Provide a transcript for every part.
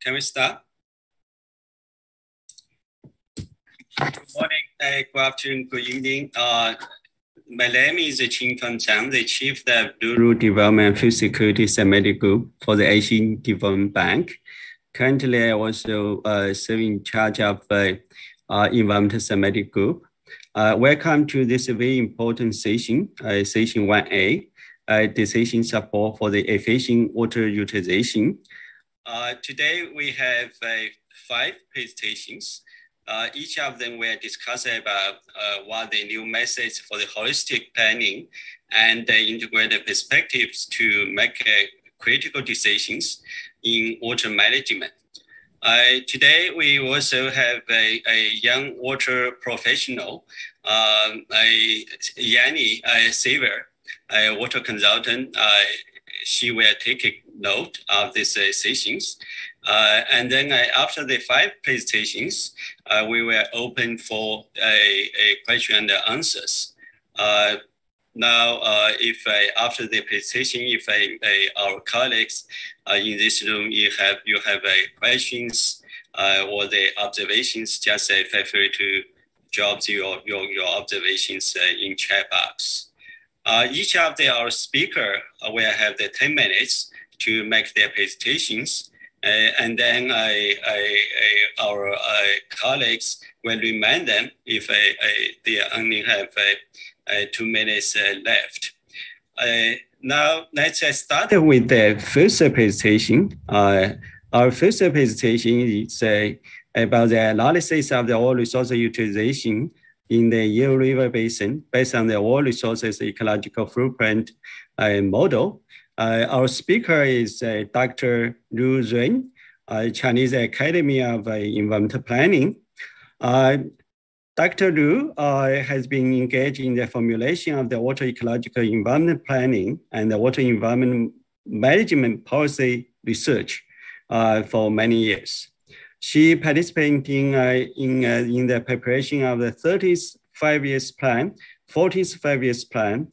Can we start? Good morning, good afternoon, good evening. My name is Qingfeng Zhang, the Chief of Rural Development Food Security Thematic Group for the Asian Development Bank. Currently, I also serve in charge of Environmental Thematic Group. Welcome to this very important session, session 1A, decision support for the efficient water utilization. Today, we have 5 presentations. Each of them will discuss about what the new methods for the holistic planning and integrated perspectives to make critical decisions in water management. Today, we also have a young water professional, Yanni Saver, a water consultant. She will take a note of these sessions. And then after the 5 presentations, we will open for a question and answers. Now, if after the presentation, if our colleagues in this room, you have questions or the observations, just feel free to drop your observations in chat box. Each of our speaker will have the 10 minutes to make their presentations. And then our colleagues will remind them if they only have 2 minutes left. Now, let's start with the first presentation. Our first presentation is about the analysis of the oil resource utilization in the Yellow River Basin based on the oil resources ecological footprint model. Our speaker is Dr. Lu Run, Chinese Academy of Environmental Planning. Dr. Lu has been engaged in the formulation of the water ecological environment planning and the water environment management policy research for many years. She participated in the preparation of the 30th 5-year plan, 40th 5-year plan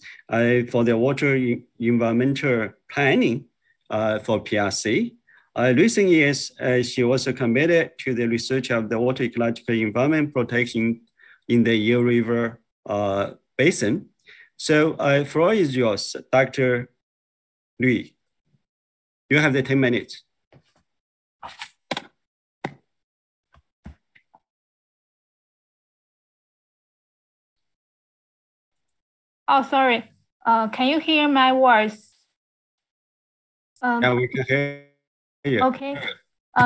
for the water environmental planning for PRC. Recent years, she also committed to the research of the water ecological environment protection in the Yellow River Basin. So floor is yours, Dr. Lu. You have the 10 minutes. Oh, sorry. Can you hear my voice? Yeah, we can hear you. Okay.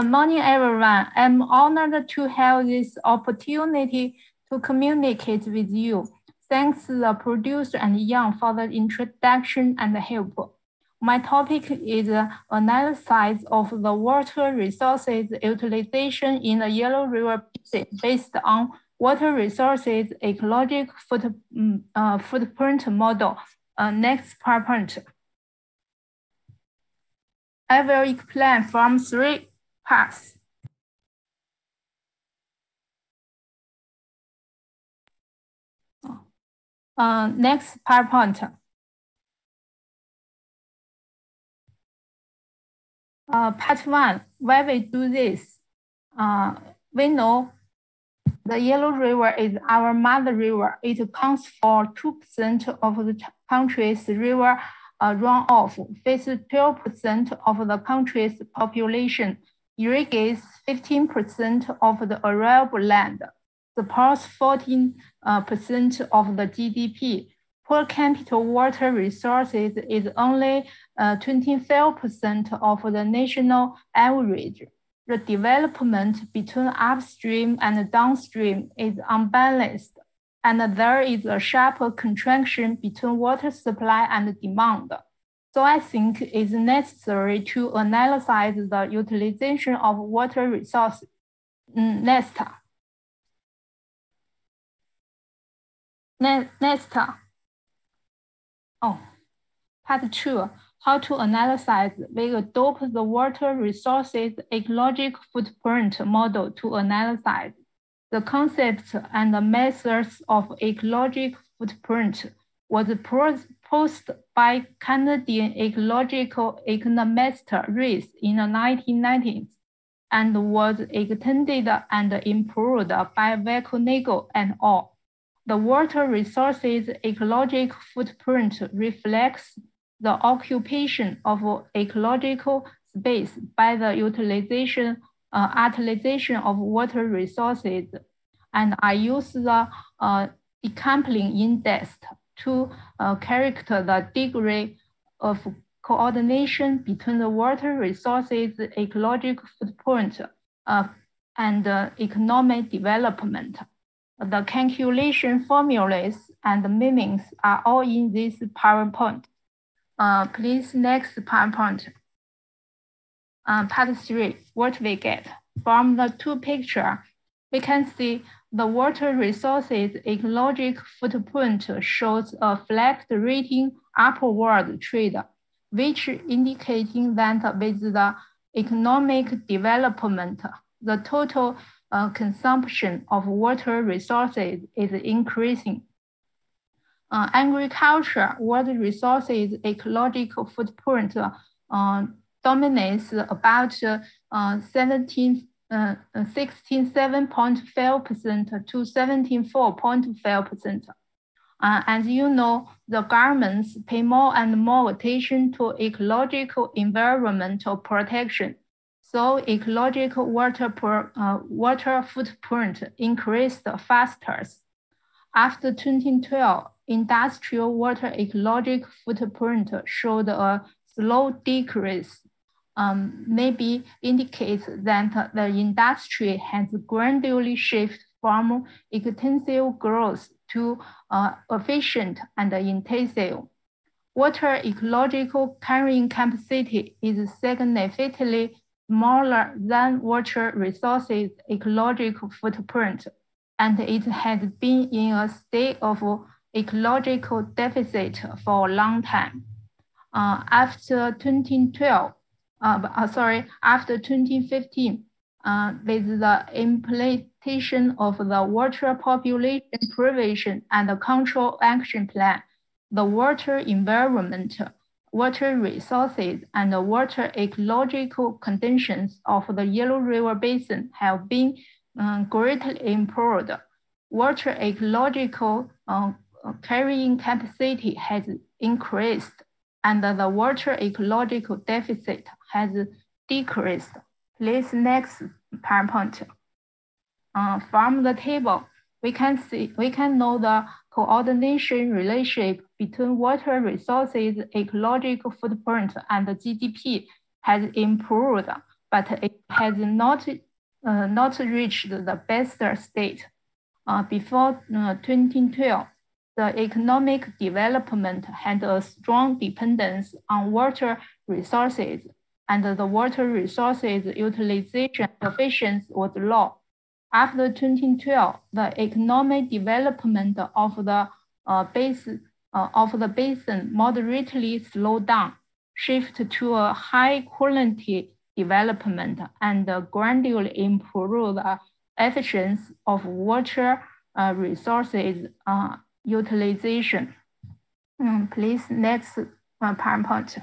Morning, everyone. I'm honored to have this opportunity to communicate with you. Thanks the producer and Yang for the introduction and help. My topic is analysis of the water resources utilization in the Yellow River Basin based on water resources ecological footprint model. Next PowerPoint. I will explain from 3 parts. Next PowerPoint. Part 1, why we do this? We know the Yellow River is our mother river. It accounts for 2% of the country's river runoff, faces 12% of the country's population, irrigates 15% of the arable land, supports 14% of the GDP. Per capita water resources is only 25% of the national average. The development between upstream and downstream is unbalanced, and there is a sharper contraction between water supply and demand. So I think it's necessary to analyze the utilization of water resources. Next. Part 2. How to analyze. We adopt the water resources ecological footprint model to analyze. The concepts and the methods of ecological footprint was proposed by Canadian ecological economist Rees in the 1990s. and was extended and improved by Vaco and al. The water resources ecological footprint reflects the occupation of ecological space by the utilization of water resources, and I use the decoupling index to characterize the degree of coordination between the water resources ecological footprint and economic development. The calculation formulas and meanings are all in this PowerPoint. Please next PowerPoint. Part 3, what we get. From the two pictures, we can see the water resources ecological footprint shows a fluctuating upward trend, which indicating that with the economic development, the total consumption of water resources is increasing. Agriculture water resources ecological footprint dominates about 67.5% to 74.5%. As you know, the governments pay more and more attention to ecological environmental protection. So ecological water footprint increased faster. After 2012, industrial water ecological footprint showed a slow decrease. Maybe indicates that the industry has gradually shifted from extensive growth to efficient and intensive. Water ecological carrying capacity is significantly smaller than water resources ecological footprint, and it has been in a state of ecological deficit for a long time. After 2015, with the implementation of the Water Population Prevention and Control Action Plan, the water environment, water resources, and the water ecological conditions of the Yellow River Basin have been greatly improved. Water ecological carrying capacity has increased, and the water ecological deficit has decreased. Please next PowerPoint. From the table, we can know the coordination relationship between water resources ecological footprint and the GDP has improved, but it has not reached the best state. Before 2012, the economic development had a strong dependence on water resources, and the water resources utilization efficiency was low. After 2012, the economic development of the basin moderately slowed down, shift to a high quality development, and gradually improve the efficiency of water resources utilization. Please next PowerPoint.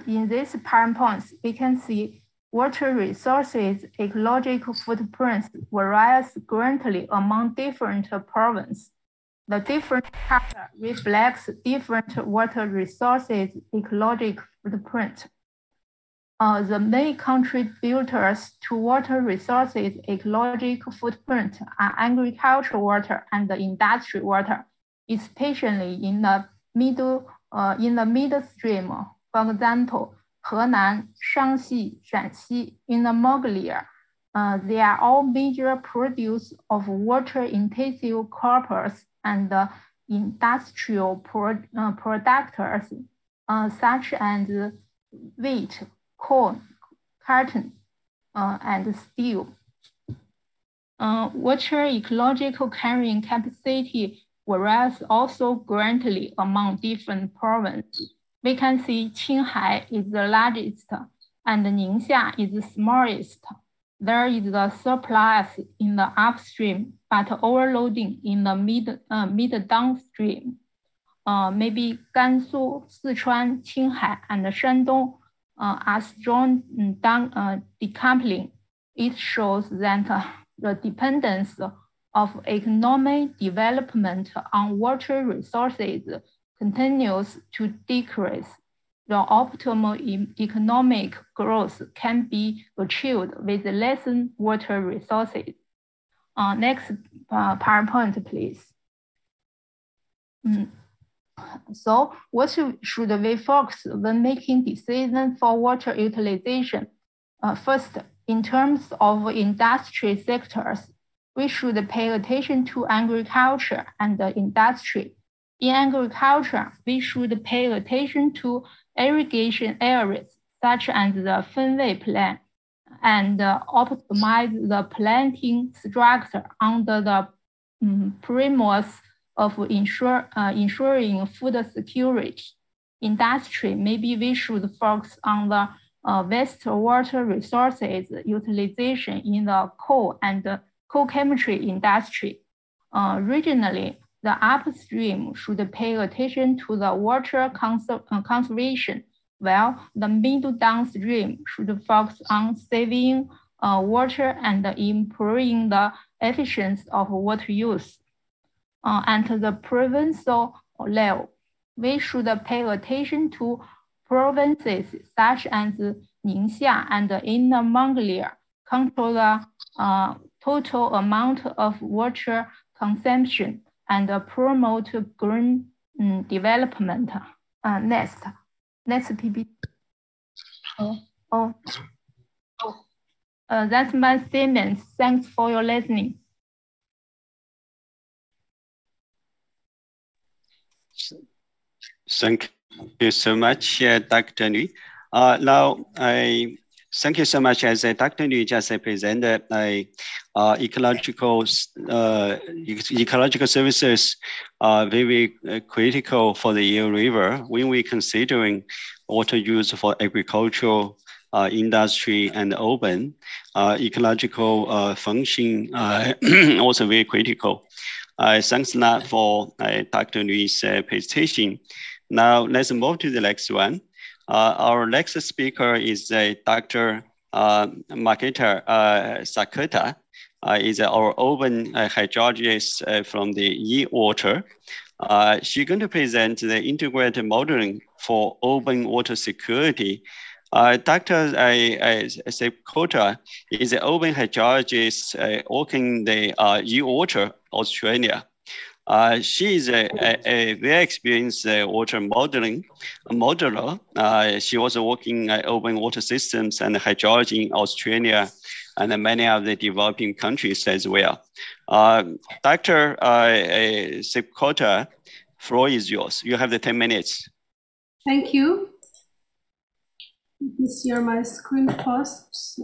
In this PowerPoint, we can see water resources ecological footprints varies greatly among different provinces. The different color reflects different water resources ecological footprint. The main contributors to water resources ecological footprint are agricultural water and industry water, especially in the midstream. For example, Henan, Shaanxi, Shanxi, in the Mongolia, they are all major producers of water-intensive crops and industrial products such as wheat, corn, cotton, and steel. Water ecological carrying capacity varies also greatly among different provinces. We can see Qinghai is the largest and Ningxia is the smallest. There is a surplus in the upstream, but overloading in the mid downstream. Maybe Gansu, Sichuan, Qinghai, and Shandong as shown decoupling, it shows that the dependence of economic development on water resources continues to decrease. The optimal economic growth can be achieved with less water resources. Next PowerPoint, please. So what should we focus when making decisions for water utilization? First, in terms of industry sectors, we should pay attention to agriculture and industry. In agriculture, we should pay attention to irrigation areas, such as the Fenway Plan, and optimize the planting structure under the premise of ensuring food security. Industry, maybe we should focus on the wastewater resources utilization in the coal and coal chemistry industry. Regionally, the upstream should pay attention to the water conservation, while the middle downstream should focus on saving water and improving the efficiency of water use. At the provincial level, we should pay attention to provinces such as Ningxia and Inner Mongolia control the total amount of water consumption and promote green development. Next PPT. That's my statement. Thanks for your listening. Thank you so much, Dr. Nui. Now, thank you so much as Dr. Nui just presented ecological services are very critical for the Yale River when we're considering water use for agricultural, industry, and urban. Ecological function also very critical. Thanks a lot for Dr. Nui's presentation. Now let's move to the next one. Our next speaker is Dr. Marketa Sakota. Is our urban hydrologist from the E-Water. She's going to present the integrated modeling for urban water security. Dr. Sakota is an urban hydrologist working in the E-Water, Australia. She is a very experienced water modeler. She was working in urban water systems and hydrology in Australia and many of the developing countries as well. Dr. Sakota, floor is yours. You have the 10 minutes. Thank you. Let me share my screen first.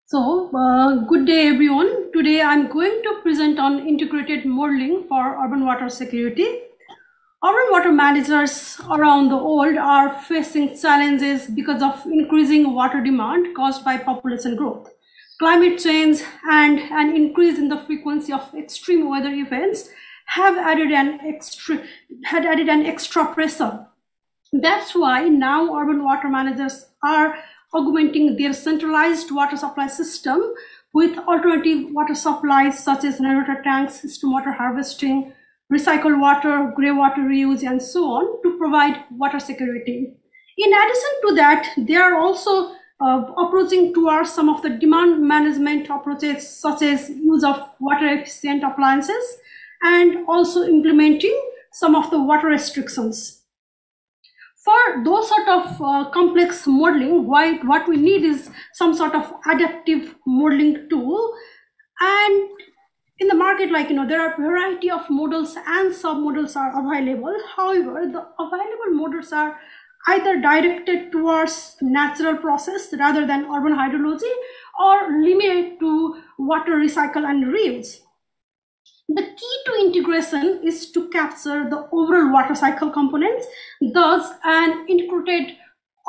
So, good day everyone. Today I'm going to present on integrated modeling for urban water security. Urban water managers around the world are facing challenges because of increasing water demand caused by population growth, climate change, and an increase in the frequency of extreme weather events have added an extra pressure. That's why now urban water managers are augmenting their centralized water supply system with alternative water supplies such as rainwater tanks, stormwater harvesting, recycled water, grey water reuse, and so on to provide water security. In addition to that, they are also approaching towards some of the demand management approaches such as use of water efficient appliances and also implementing some of the water restrictions. For those sort of complex modeling, what we need is some sort of adaptive modeling tool. And in the market, there are a variety of models and sub-models are available. However, the available models are either directed towards natural process rather than urban hydrology or limited to water recycle and reuse. The key to integration is to capture the overall water cycle components. Thus, an integrated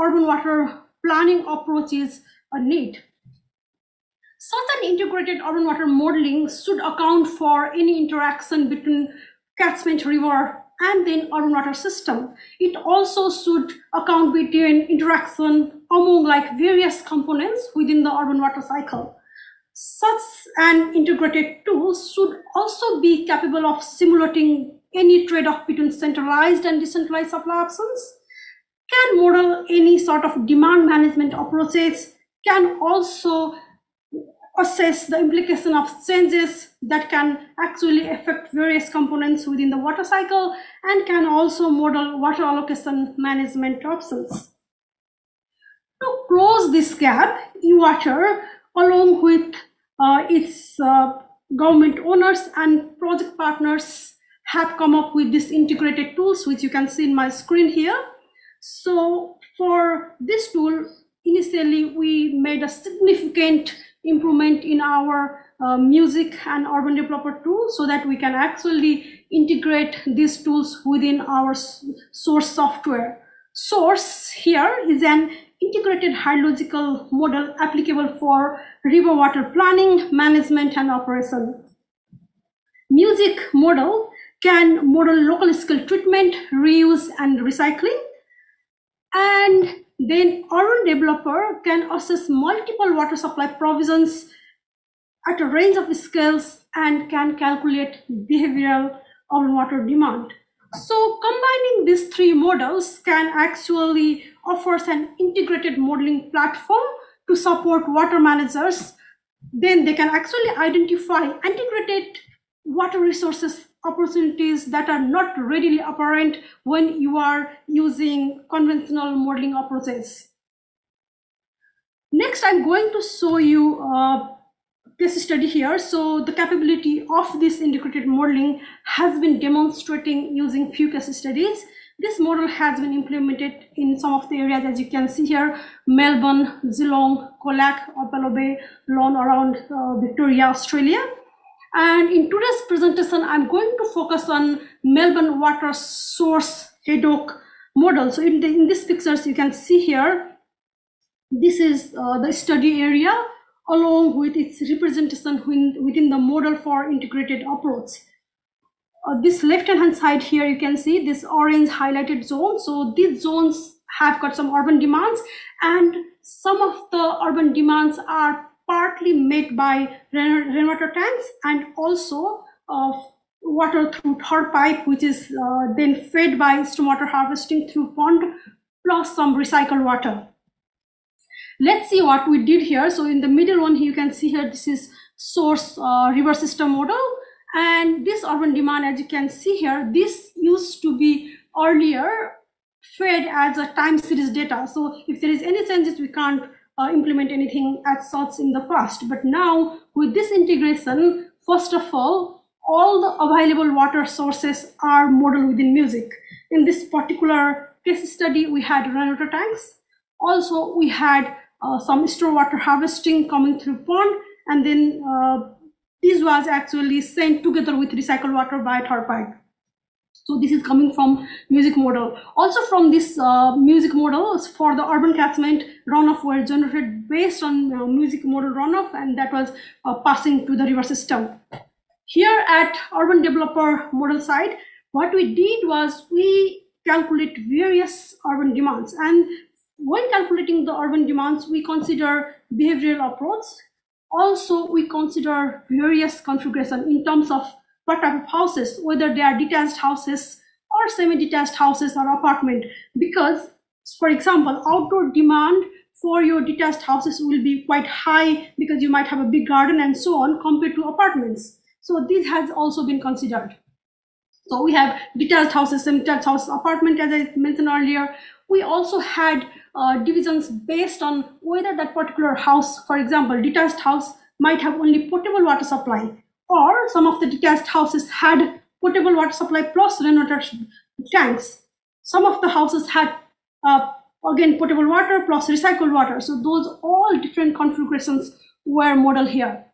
urban water planning approach is a need. Such an integrated urban water modeling should account for any interaction between catchment river and then urban water system. It also should account between interaction among like various components within the urban water cycle. Such an integrated tool should also be capable of simulating any trade-off between centralized and decentralized supply options, can model any sort of demand management approaches, can also assess the implication of changes that can actually affect various components within the water cycle, and can also model water allocation management options. To close this gap, e-water, along with its government owners and project partners, have come up with these integrated tools, which you can see in my screen here. So for this tool, initially we made a significant improvement in our music and urban developer tool, so that we can actually integrate these tools within our source software. Source here is an integrated hydrological model applicable for river water planning, management, and operation. Music model can model local scale treatment, reuse, and recycling. And then urban developer can assess multiple water supply provisions at a range of scales and can calculate behavioral urban water demand. So combining these three models can actually offer an integrated modeling platform to support water managers. Then they can actually identify integrated water resources opportunities that are not readily apparent when you are using conventional modeling approaches. Next, I'm going to show you a case study here. So the capability of this integrated modeling has been demonstrating using few case studies. This model has been implemented in some of the areas, as you can see here: Melbourne, Geelong, Colac, Apollo Bay, Lawn around Victoria, Australia. And in today's presentation, I'm going to focus on Melbourne water source Haddock model. So in these pictures, you can see here, this is the study area along with its representation within the model for integrated approach. This left-hand side here, you can see this orange highlighted zone. So these zones have got some urban demands, and some of the urban demands are partly met by rainwater tanks, and also water through third pipe, which is then fed by stormwater harvesting through pond, plus some recycled water. Let's see what we did here. So in the middle one, you can see here, this is source river system model. And this urban demand, as you can see here, this used to be earlier fed as a time series data. So if there is any changes, we can't implement anything as such in the past. But now with this integration, first of all the available water sources are modeled within music. In this particular case study, we had rainwater tanks. Also, we had some stormwater harvesting coming through pond, and then this was actually sent together with recycled water by third pipe. So this is coming from music model. Also from this music model, for the urban catchment, runoff were generated based on music model runoff, and that was passing to the river system. Here at urban developer model side, what we did was we calculate various urban demands, and when calculating the urban demands, we consider behavioral approach. Also, we consider various configuration in terms of what type of houses, whether they are detached houses or semi-detached houses or apartment. Because, for example, outdoor demand for your detached houses will be quite high because you might have a big garden and so on compared to apartments. So this has also been considered. So we have detached houses, semi-detached houses, apartment, as I mentioned earlier. We also had divisions based on whether that particular house, for example, detached house might have only potable water supply, or some of the detached houses had potable water supply plus rainwater tanks. Some of the houses had again potable water plus recycled water. So those all different configurations were modeled here.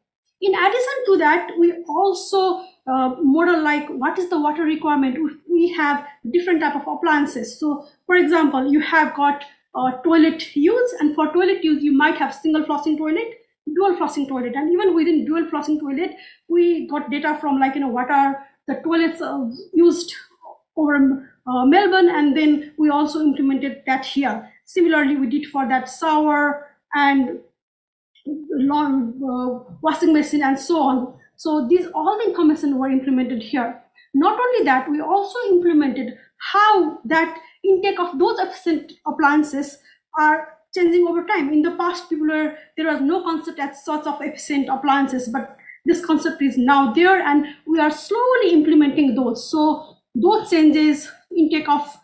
In addition to that, we also model like what is the water requirement. We have different type of appliances. So for example, you have got toilet use, and for toilet use you might have single flushing toilet, dual flushing toilet, and even within dual flushing toilet we got data from, like, what are the toilets used over Melbourne, and then we also implemented that here. Similarly, we did for that shower and washing machine and so on. So these all the information were implemented here. Not only that, we also implemented how that intake of those efficient appliances are changing over time. In the past, there was no concept as such of efficient appliances, but this concept is now there, and we are slowly implementing those. So those changes, intake of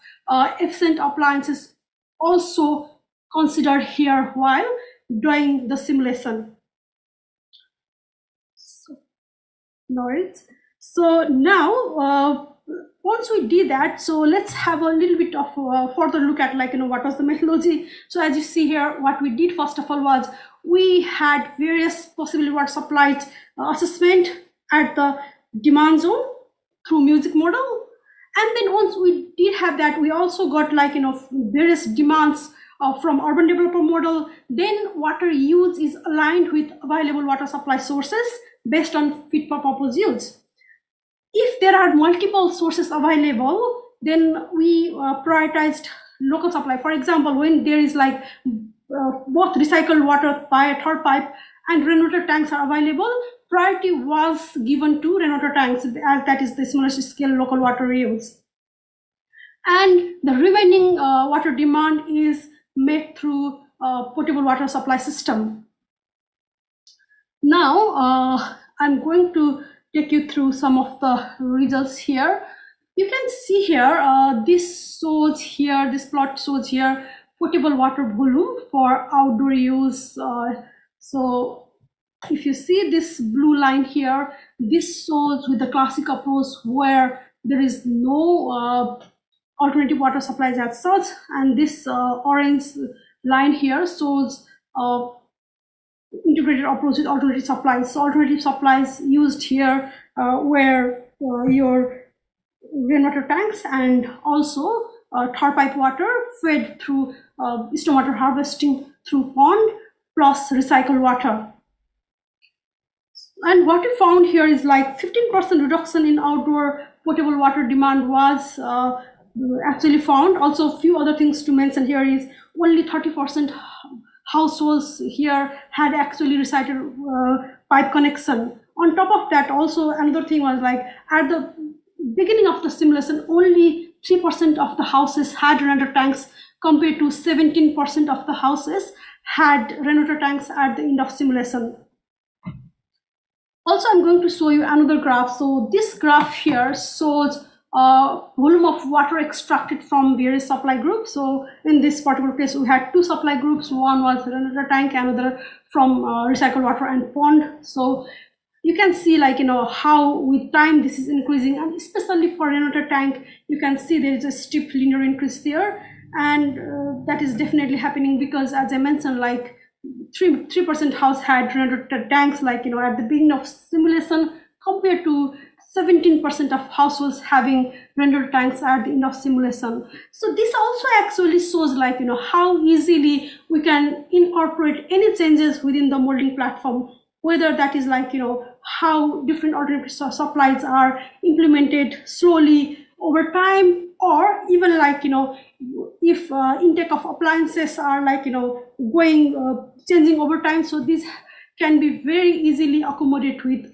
efficient appliances, also considered here while doing the simulation. So now, once we did that, so let's have a little bit of further look at what was the methodology. So as you see here, what we did first of all was we had various possible water supply assessment at the demand zone through music model. And then once we did have that, we also got various demands from urban developer model. Then water use is aligned with available water supply sources based on fit for purpose use. If there are multiple sources available, then we prioritized local supply. For example, when there is both recycled water by third pipe and rainwater tanks are available, priority was given to rainwater tanks, as that is the smallest scale local water use. And the remaining water demand is met through potable water supply system. Now, I'm going to take you through some of the results here. You can see here, this shows here, this plot shows here potable water volume for outdoor use. So if you see this blue line here, this shows with the classic approach where there is no alternative water supplies as such, and this orange line here shows integrated approach with alternative supplies. So alternative supplies used here where your rainwater tanks and also third pipe water fed through stormwater harvesting through pond plus recycled water. And what we found here is 15% reduction in outdoor potable water demand was actually found. Also, a few other things to mention here is only 30% households here had actually recited pipe connection. On top of that, also another thing was at the beginning of the simulation, only 3% of the houses had rainwater tanks compared to 17% of the houses had rainwater tanks at the end of simulation. Also, I'm going to show you another graph. So this graph here shows volume of water extracted from various supply groups. So in this particular case, we had two supply groups. One was rainwater tank, another from recycled water and pond. So you can see how with time this is increasing, and especially for rainwater tank, you can see there is a steep linear increase there, and that is definitely happening because, as I mentioned, 3% house had rainwater tanks at the beginning of simulation compared to 17% of households having rainwater tanks at the end of simulation. So this also actually shows how easily we can incorporate any changes within the modeling platform, whether that is how different alternative supplies are implemented slowly over time, or even if intake of appliances are changing over time. So this can be very easily accommodated with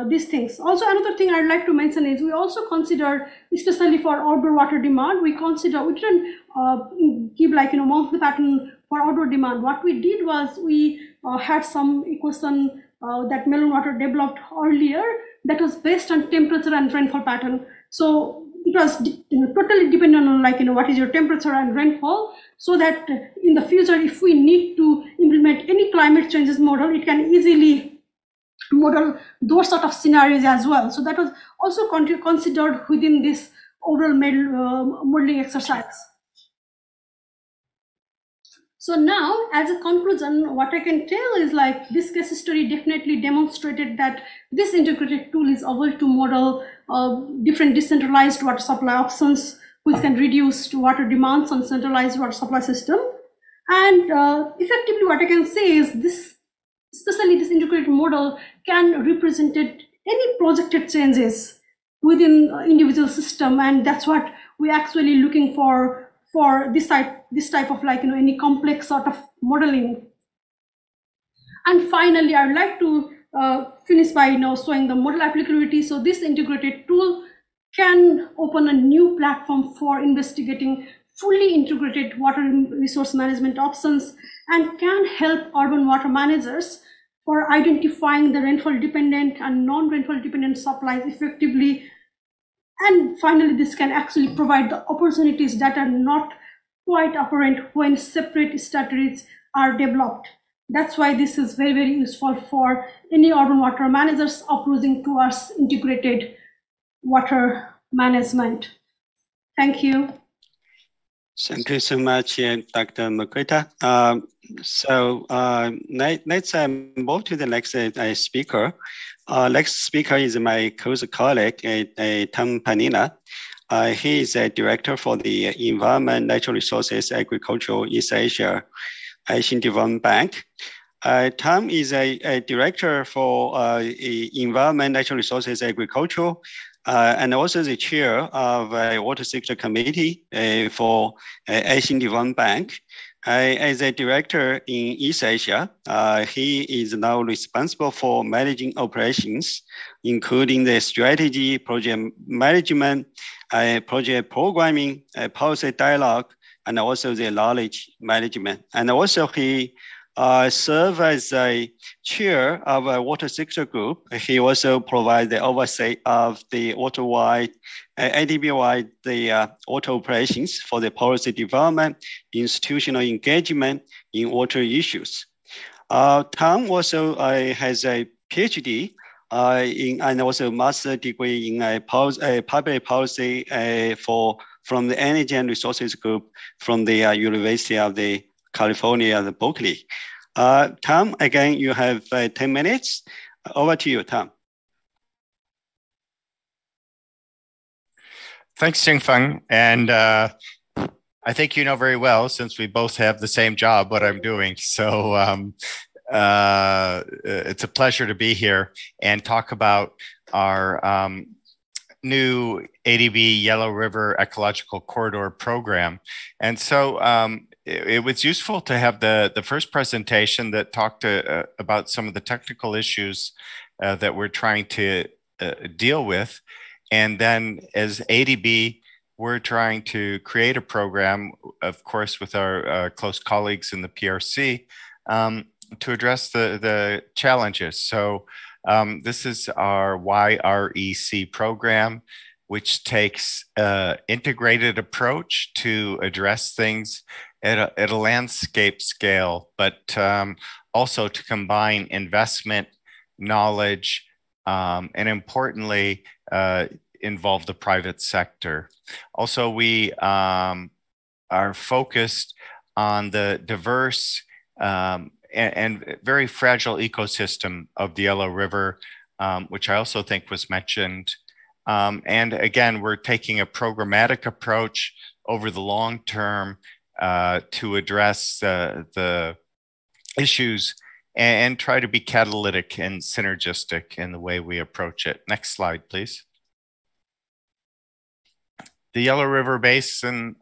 these things. Also, another thing I'd like to mention is we also consider, especially for outdoor water demand, we didn't give monthly pattern for outdoor demand. What we did was we had some equation that Melbourne Water developed earlier that was based on temperature and rainfall pattern. So it was totally dependent on what is your temperature and rainfall, so that in the future, if we need to implement any climate changes model, it can easily model those sort of scenarios as well. So that was also considered within this overall modeling exercise. So now, as a conclusion, what I can tell is this case study definitely demonstrated that this integrated tool is able to model different decentralized water supply options, which can reduce water demands on centralized water supply system. And effectively, what I can say is this, especially this integrated model, can represent any projected changes within individual system, and that's what we're actually looking for this type of like, any complex sort of modeling. And finally, I'd like to finish by showing the model applicability. So this integrated tool can open a new platform for investigating fully integrated water resource management options and can help urban water managers for identifying the rainfall dependent and non-rainfall dependent supplies effectively. And finally, this can actually provide the opportunities that are not quite apparent when separate strategies are developed. That's why this is very, very useful for any urban water managers approaching towards integrated water management. Thank you. Thank you so much, Dr. Makrita. Let's move to the next speaker. Next speaker is my close colleague, Tom Panina. He is a director for the Environment, Natural Resources, Agriculture, East Asia Asian Development Bank. Tom is a director for Environment, Natural Resources, Agriculture, and also the chair of a water sector committee for Asian Development Bank. As a director in East Asia, he is now responsible for managing operations, including the strategy, project management, project programming, policy dialogue, and also the knowledge management. And also he serves as a chair of a water sector group. He also provides the oversight of the water-wide, ADB-wide, the water operations for the policy development, institutional engagement in water issues. Tom also has a PhD and also master degree in public policy from the Energy and Resources Group from the University of the California, Berkeley. Tom, again, you have 10 minutes. Over to you, Tom. Thanks, Xingfeng. And I think you know very well, since we both have the same job, what I'm doing. So it's a pleasure to be here and talk about our new ADB Yellow River Ecological Corridor program. And so it was useful to have the first presentation that talked about some of the technical issues that we're trying to deal with. And then as ADB, we're trying to create a program, of course, with our close colleagues in the PRC to address the challenges. So this is our YREC program, which takes an integrated approach to address things at a landscape scale, but also to combine investment, knowledge, and importantly, involve the private sector. Also, we are focused on the diverse and very fragile ecosystem of the Yellow River, which I also think was mentioned. And again, we're taking a programmatic approach over the long term to address the issues and try to be catalytic and synergistic in the way we approach it. Next slide, please. The Yellow River Basin,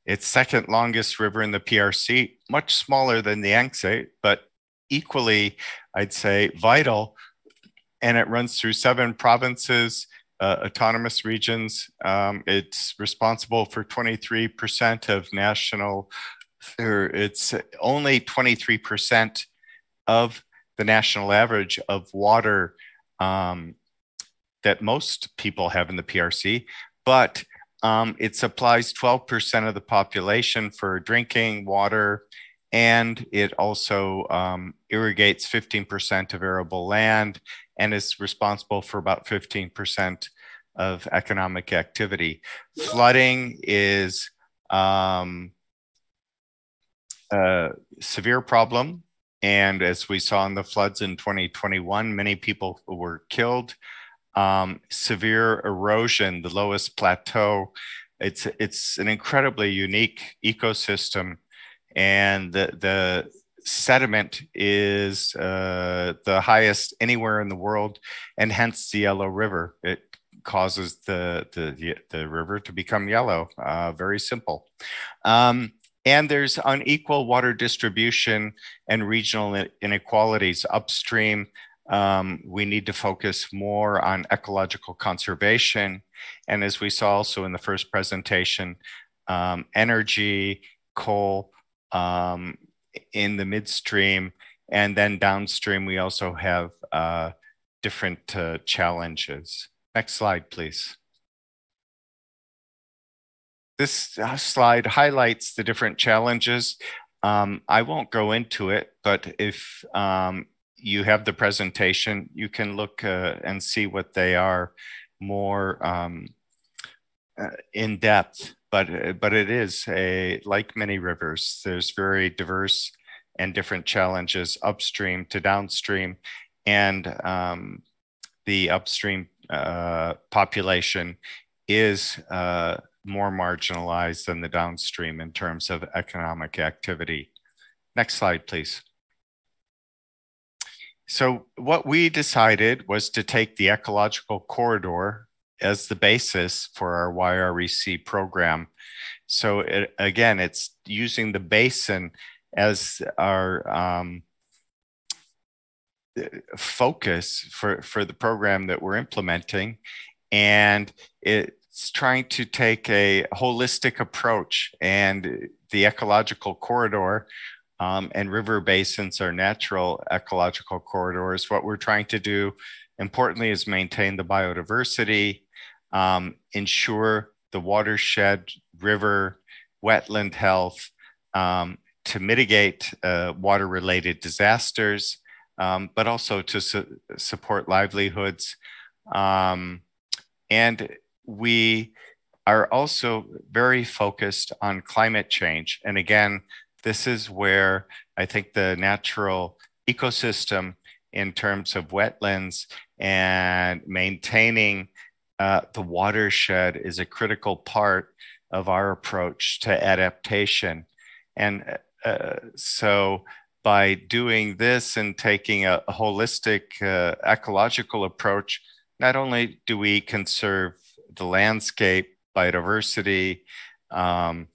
its second longest river in the PRC, much smaller than the Yangtze, but equally, I'd say, vital. And it runs through 7 provinces, autonomous regions. It's responsible for 23% of national, or it's only 23% of the national average of water that most people have in the PRC, but it supplies 12% of the population for drinking water, and it also irrigates 15% of arable land and is responsible for about 15% of economic activity. Flooding is a severe problem. And as we saw in the floods in 2021, many people were killed. Severe erosion, the lowest plateau. It's an incredibly unique ecosystem. And the sediment is the highest anywhere in the world, and hence the Yellow River. It causes the river to become yellow. Very simple. And there's unequal water distribution and regional inequalities upstream. We need to focus more on ecological conservation. And as we saw also in the first presentation, energy, coal in the midstream, and then downstream, we also have different challenges. Next slide, please. This slide highlights the different challenges. I won't go into it, but if you have the presentation, you can look and see what they are more in depth. But it is like many rivers, there's very diverse and different challenges upstream to downstream, and the upstream population is more marginalized than the downstream in terms of economic activity. Next slide, please. So what we decided was to take the ecological corridor as the basis for our YREC program. So again, it's using the basin as our focus for the program that we're implementing. And it's trying to take a holistic approach, and the ecological corridor and river basins are natural ecological corridors. What we're trying to do, importantly, is maintain the biodiversity, ensure the watershed, river, wetland health, to mitigate water-related disasters, but also to support livelihoods. And we are also very focused on climate change. And again, this is where I think the natural ecosystem in terms of wetlands and maintaining the watershed is a critical part of our approach to adaptation. And so by doing this and taking a holistic ecological approach, not only do we conserve the landscape, biodiversity, and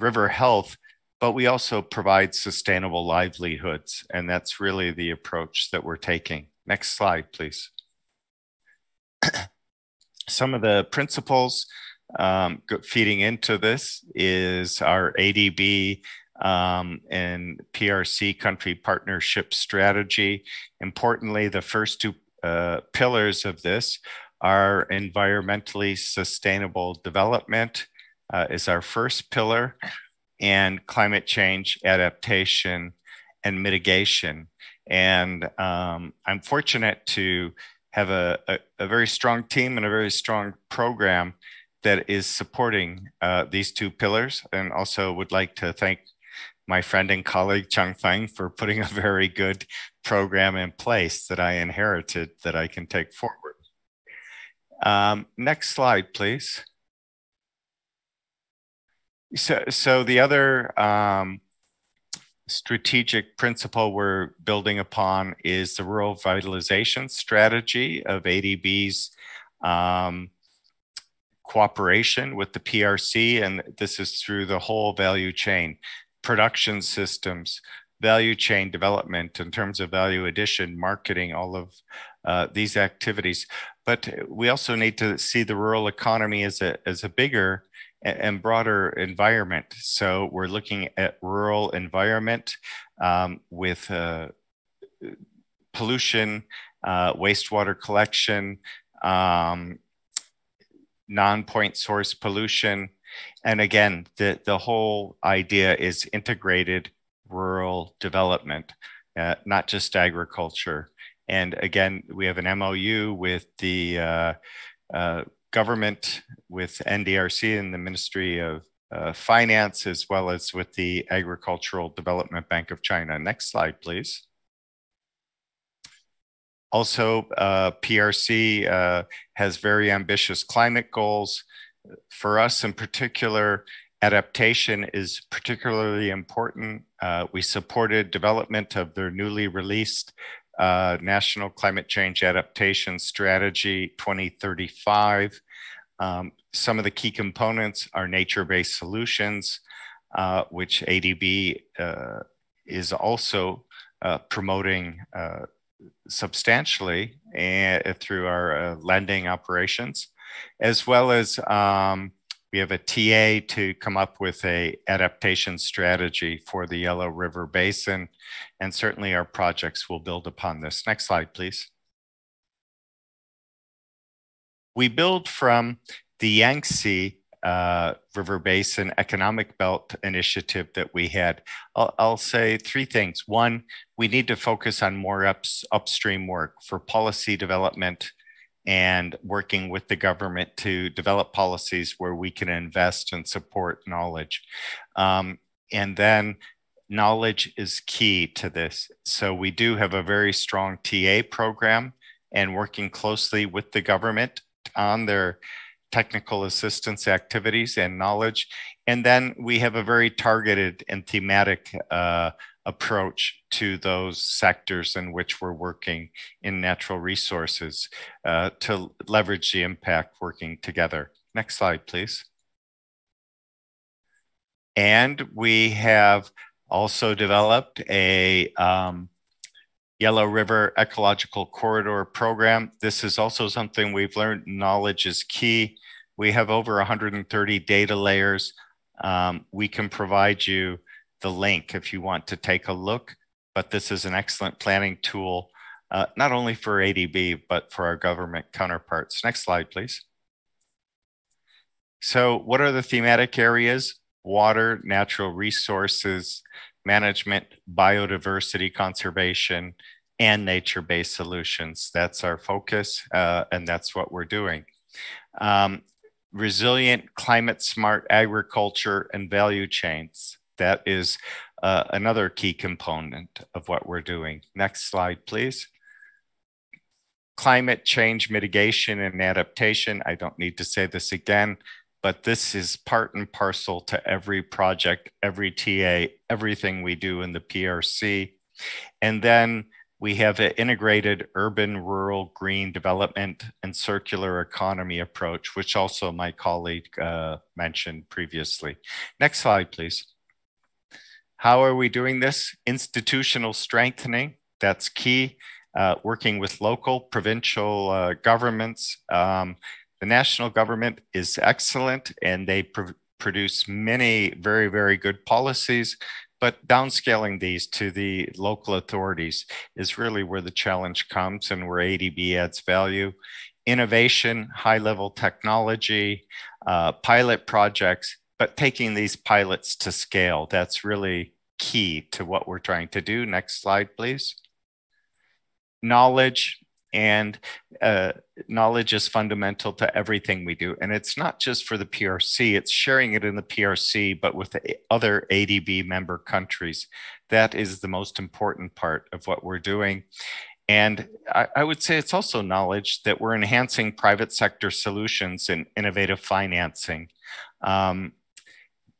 river health, but we also provide sustainable livelihoods. And that's really the approach that we're taking. Next slide, please. Some of the principles feeding into this is our ADB and PRC country partnership strategy. Importantly, the first two pillars of this are environmentally sustainable development is our first pillar, and climate change adaptation and mitigation. And I'm fortunate to have a very strong team and a very strong program that is supporting these two pillars, and also would like to thank my friend and colleague Chang Feng for putting a very good program in place that I inherited that I can take forward. Next slide, please. So the other strategic principle we're building upon is the rural revitalization strategy of ADB's cooperation with the PRC, and this is through the whole value chain, production systems, value chain development in terms of value addition, marketing, all of these activities. But we also need to see the rural economy as a bigger and broader environment. So we're looking at rural environment with pollution, wastewater collection, non-point source pollution. And again, the whole idea is integrated rural development, not just agriculture. And again, we have an MOU with the government, with NDRC and the Ministry of Finance, as well as with the Agricultural Development Bank of China. Next slide, please. Also, PRC has very ambitious climate goals. For us in particular, adaptation is particularly important. We supported development of their newly released National Climate Change Adaptation Strategy 2035. Some of the key components are nature-based solutions, which ADB is also promoting substantially through our lending operations, as well as we have a TA to come up with a adaptation strategy for the Yellow River Basin, and certainly our projects will build upon this. Next slide, please. We build from the Yangtze River Basin Economic Belt initiative that we had. I'll say three things. One, we need to focus on more upstream work for policy development and working with the government to develop policies where we can invest and support knowledge. And then knowledge is key to this. So we do have a very strong TA program and working closely with the government on their technical assistance activities and knowledge. And then we have a very targeted and thematic approach to those sectors in which we're working in natural resources to leverage the impact working together. Next slide, please. And we have also developed a Yellow River Ecological Corridor program. This is also something we've learned. Knowledge is key. We have over 130 data layers. We can provide you the link if you want to take a look, but this is an excellent planning tool, not only for ADB, but for our government counterparts. Next slide, please. So what are the thematic areas? Water, natural resources, management, biodiversity conservation, and nature-based solutions. That's our focus, and that's what we're doing. Resilient, climate-smart agriculture and value chains. That is another key component of what we're doing. Next slide, please. Climate change mitigation and adaptation. I don't need to say this again, but this is part and parcel to every project, every TA, everything we do in the PRC. And then we have an integrated urban, rural, green development and circular economy approach, which also my colleague mentioned previously. Next slide, please. How are we doing this? Institutional strengthening, that's key. Working with local, provincial governments. The national government is excellent and they produce many very, very good policies, but downscaling these to the local authorities is really where the challenge comes and where ADB adds value. Innovation, high-level technology, pilot projects, but taking these pilots to scale, that's really key to what we're trying to do. Next slide, please. Knowledge. And knowledge is fundamental to everything we do. And it's not just for the PRC, it's sharing it in the PRC, but with the other ADB member countries. That is the most important part of what we're doing. And I would say it's also knowledge that we're enhancing private sector solutions and innovative financing.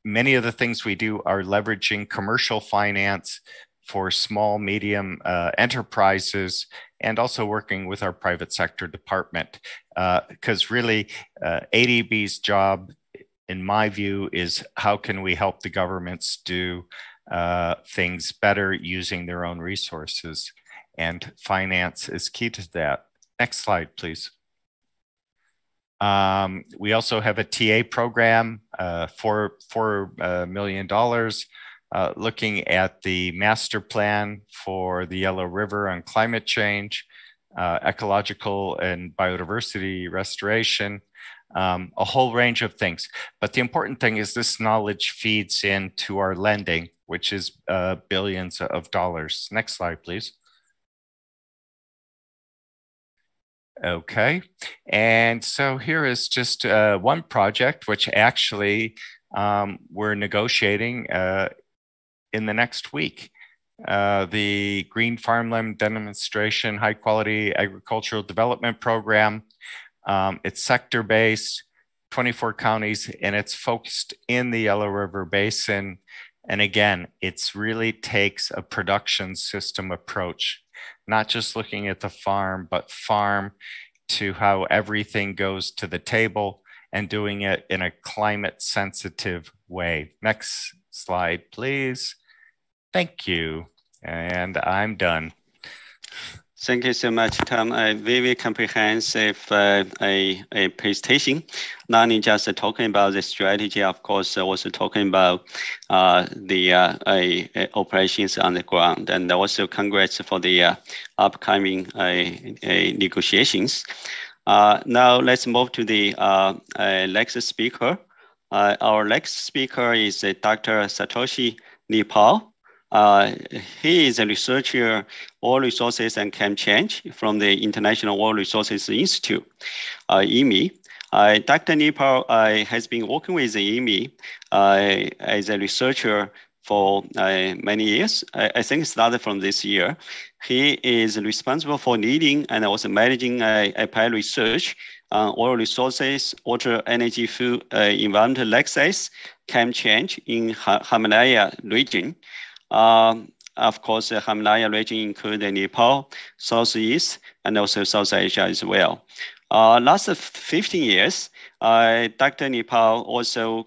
Many of the things we do are leveraging commercial finance for small, medium enterprises, and also working with our private sector department. Because really, ADB's job, in my view, is how can we help the governments do things better using their own resources? And finance is key to that. Next slide, please. We also have a TA program, $4 million, looking at the master plan for the Yellow River on climate change, ecological and biodiversity restoration, a whole range of things. But the important thing is this knowledge feeds into our lending, which is billions of dollars. Next slide, please. Okay, and so here is just one project, which actually we're negotiating in the next week. The Green Farmland Demonstration High Quality Agricultural Development Program. It's sector-based, 24 counties, and it's focused in the Yellow River Basin. And again, it's really takes a production system approach. not just looking at the farm, but farm to how everything goes to the table and doing it in a climate sensitive way. Next slide, please. Thank you. And I'm done. Thank you so much, Tom. A very comprehensive a presentation. Not only just talking about the strategy, of course, also talking about the operations on the ground, and also congrats for the upcoming negotiations. Now let's move to the next speaker. Our next speaker is Dr. Satoshi Nepal. He is a researcher, Oil Resources and Climate Change from the International Oil Resources Institute, IMI. Dr. Nepal has been working with the IMI as a researcher for many years. I think it started from this year. He is responsible for leading and also managing applied research on oil resources, water, energy, food, environmental access, climate change in Himalaya region. Of course, the Himalaya region includes Nepal, Southeast, and also South Asia as well. Last 15 years, Dr. Nepal also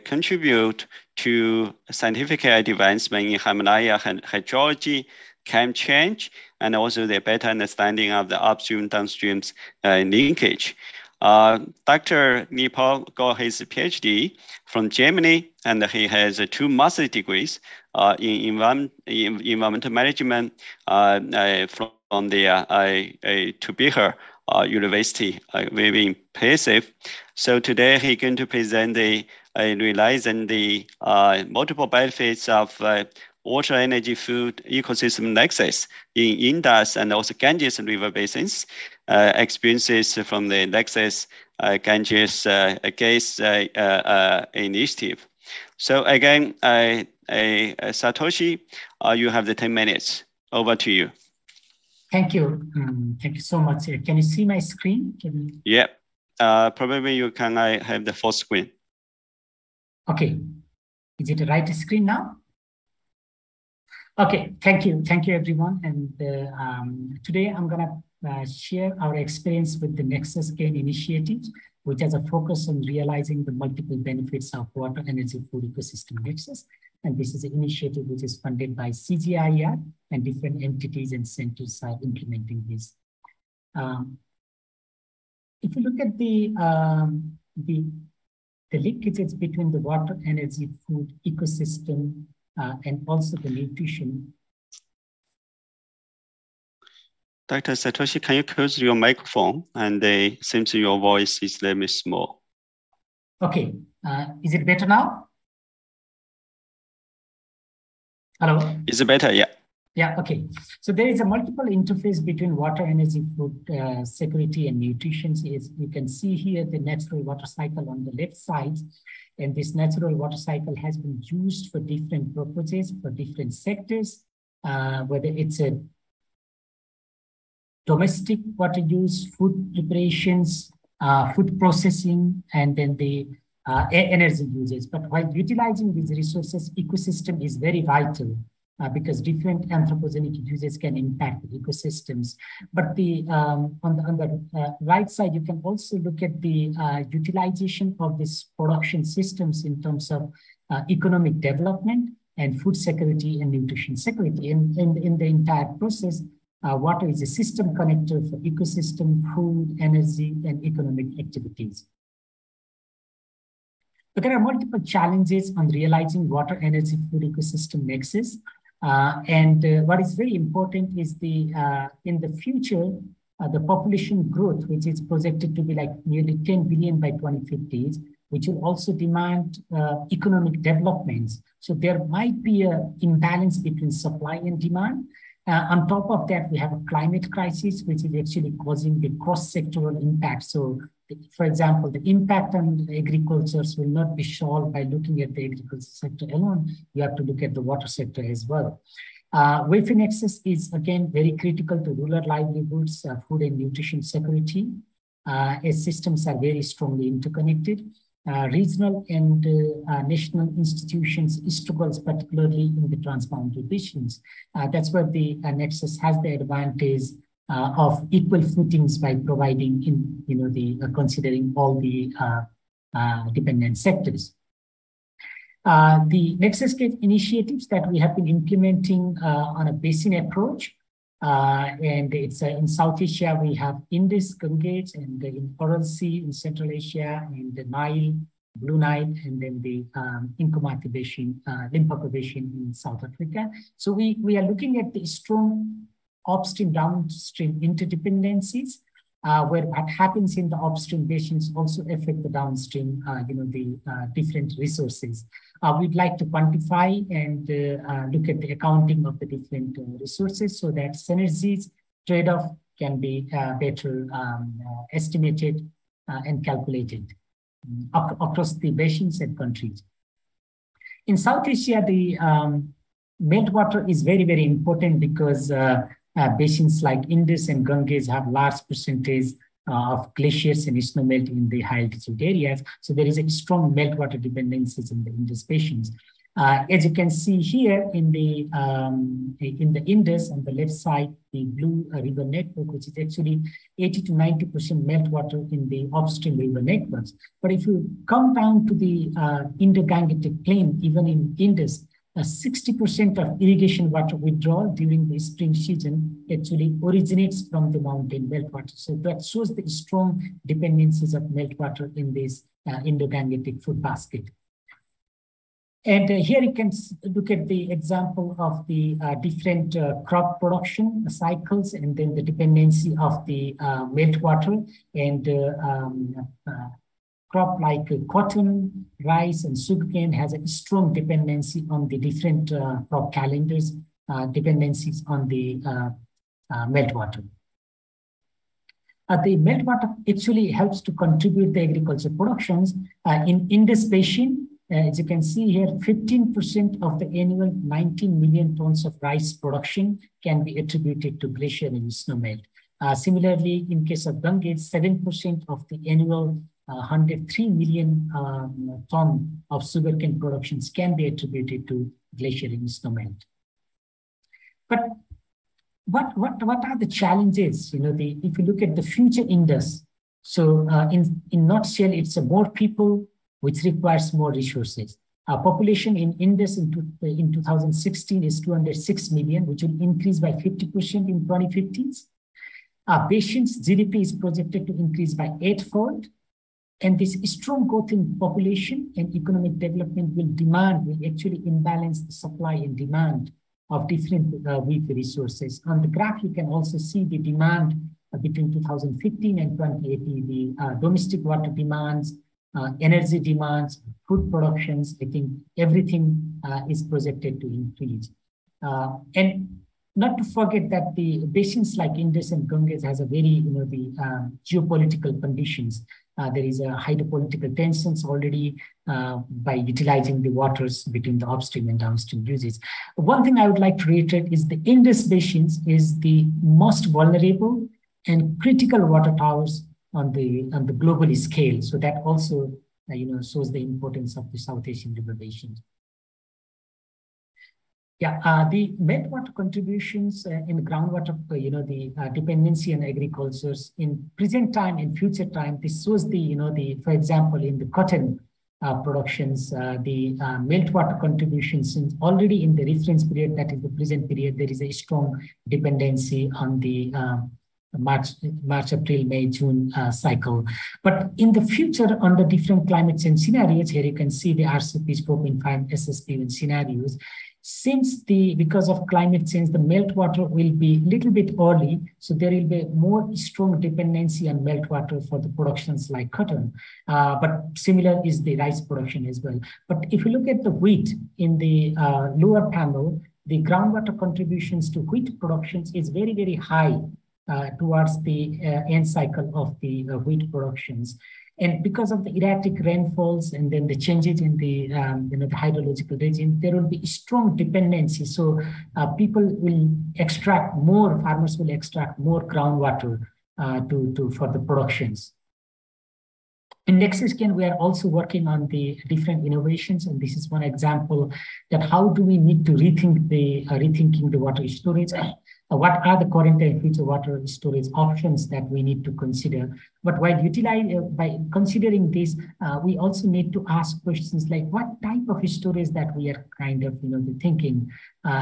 contribute to scientific advancement in Himalaya hydrology, climate change, and also the better understanding of the upstream downstream linkage. Dr. Nepal got his PhD from Germany, and he has 2 master's degrees in environmental management from the Tübingen University. Very impressive. So today he's going to present the realizing the multiple benefits of water, energy, food, ecosystem nexus in Indus and also Ganges river basins, experiences from the Nexus Ganges gas initiative. So again, Satoshi, you have the 10 minutes. Over to you. Thank you. Thank you so much. Can you see my screen? Yeah, probably you can have the full screen. Okay. Is it the right screen now? Okay, thank you. Thank you, everyone. And today I'm going to share our experience with the Nexus Gain Initiative, which has a focus on realizing the multiple benefits of water, energy, food ecosystem nexus. And this is an initiative which is funded by CGIAR, and different entities and centers are implementing this. If you look at the linkages between the water, energy, food ecosystem, and also the nutrition. Dr. Satoshi, can you close your microphone? And it seems your voice is a little bit small. Okay, is it better now? Hello? Is it better? Yeah. Yeah, okay. So there is a multiple interface between water, energy, food security, and nutrition. As you can see here, the natural water cycle on the left side. And this natural water cycle has been used for different purposes, for different sectors, whether it's a domestic water use, food preparations, food processing, and then the energy uses. But while utilizing these resources, ecosystem is very vital because different anthropogenic uses can impact the ecosystems. But on the right side, you can also look at the utilization of these production systems in terms of economic development and food security and nutrition security. And in the entire process, water is a system connector for ecosystem, food, energy, and economic activities. But there are multiple challenges on realizing water, energy, food ecosystem nexus. What is very important is in the future, the population growth, which is projected to be like nearly 10 billion by 2050, which will also demand economic developments. So there might be an imbalance between supply and demand. On top of that, we have a climate crisis, which is actually causing the cross-sectoral impact. So, for example, the impact on agriculture will not be solved by looking at the agriculture sector alone. You have to look at the water sector as well. Welfare nexus is, again, very critical to rural livelihoods, food and nutrition security, as systems are very strongly interconnected. regional and national institutions struggles, particularly in the transboundary basins. That's where the Nexus has the advantage of equal footings by providing considering all the dependent sectors. The Nexus Gate initiatives that we have been implementing on a basin approach, and it's in South Asia, we have Indus, Ganges, and in Coral Sea in Central Asia, and the Nile, Blue Nile, and then the Nkomati Basin, Limpopo Basin in South Africa. So we are looking at the strong upstream, downstream interdependencies, where what happens in the upstream basins also affect the downstream, different resources. We'd like to quantify and look at the accounting of the different resources so that synergies trade-off can be better estimated and calculated across the basins and countries. In South Asia, the meltwater is very, very important because basins like Indus and Ganges have large percentage of glaciers and snowmelt in the high altitude areas. So there is a strong meltwater dependencies in the Indus basins. As you can see here in the Indus on the left side, the blue river network, which is actually 80 to 90% meltwater in the upstream river networks. But if you come down to the Indo-Gangetic plain, even in Indus, 60% of irrigation water withdrawal during the spring season actually originates from the mountain meltwater. So that shows the strong dependencies of meltwater in this Indo-Gangetic food basket. And here you can look at the example of the different crop production cycles and then the dependency of the meltwater and crop like cotton, rice, and sugarcane has a strong dependency on the different crop calendars, dependencies on the meltwater. The meltwater actually helps to contribute the agriculture productions in this basin. As you can see here, 15% of the annual 19 million tons of rice production can be attributed to glacier and snowmelt. Similarly, in case of Ganges, 7% of the annual 103 million ton of sugarcane productions can be attributed to glacier and snowmelt. But what are the challenges? If you look at the future Indus, so in nutshell, it's more people, which requires more resources. Our population in Indus in 2016 is 206 million, which will increase by 50% in 2050s. Our basin's GDP is projected to increase by 8-fold. And this strong growth in population and economic development will actually imbalance the supply and demand of different weak resources. On the graph, you can also see the demand between 2015 and 2080, the domestic water demands, energy demands, food productions. I think everything is projected to increase. And not to forget that the basins like Indus and Ganges has a very, geopolitical conditions. There is a hydropolitical tensions already by utilizing the waters between the upstream and downstream uses. One thing I would like to reiterate is the Indus basins is the most vulnerable and critical water towers on the global scale. So that also, shows the importance of the South Asian river basins. Yeah, the meltwater contributions in groundwater, the dependency on agricultures in present time and future time. This shows the, for example, in the cotton productions, the meltwater contributions already in the reference period, that is the present period, there is a strong dependency on the March, April, May, June cycle. But in the future, under different climate change scenarios, here you can see the RCPs 4.5 SSP scenarios. Since because of climate change, the meltwater will be a little bit early, so there will be more strong dependency on meltwater for the productions like cotton. But similar is the rice production as well. But if you look at the wheat in the lower panel, the groundwater contributions to wheat productions is very, very high towards the end cycle of the wheat productions. And because of the erratic rainfalls and then the changes in the the hydrological regime, there will be strong dependency. So people will extract more, farmers will extract more groundwater for the productions. In NexusGen, we are also working on the different innovations, and this is one example that how do we need to rethink rethinking the water storage. What are the current and future water storage options that we need to consider? But while by considering this, we also need to ask questions like what type of storage that we are kind of thinking.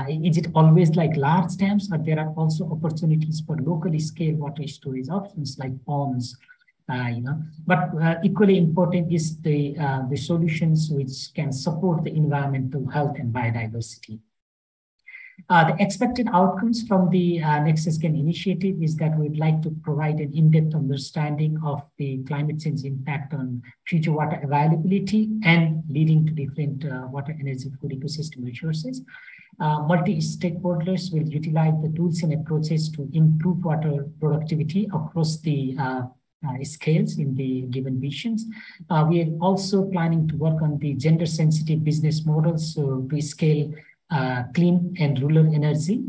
Is it always like large dams, or there are also opportunities for locally scale water storage options like ponds? But equally important is the solutions which can support the environmental health and biodiversity. The expected outcomes from the NexusGen initiative is that we'd like to provide an in-depth understanding of the climate change impact on future water availability and leading to different water, energy, food ecosystem resources. Multi-stakeholders will utilize the tools and approaches to improve water productivity across the scales in the given visions. We are also planning to work on the gender-sensitive business models to scale clean and rural energy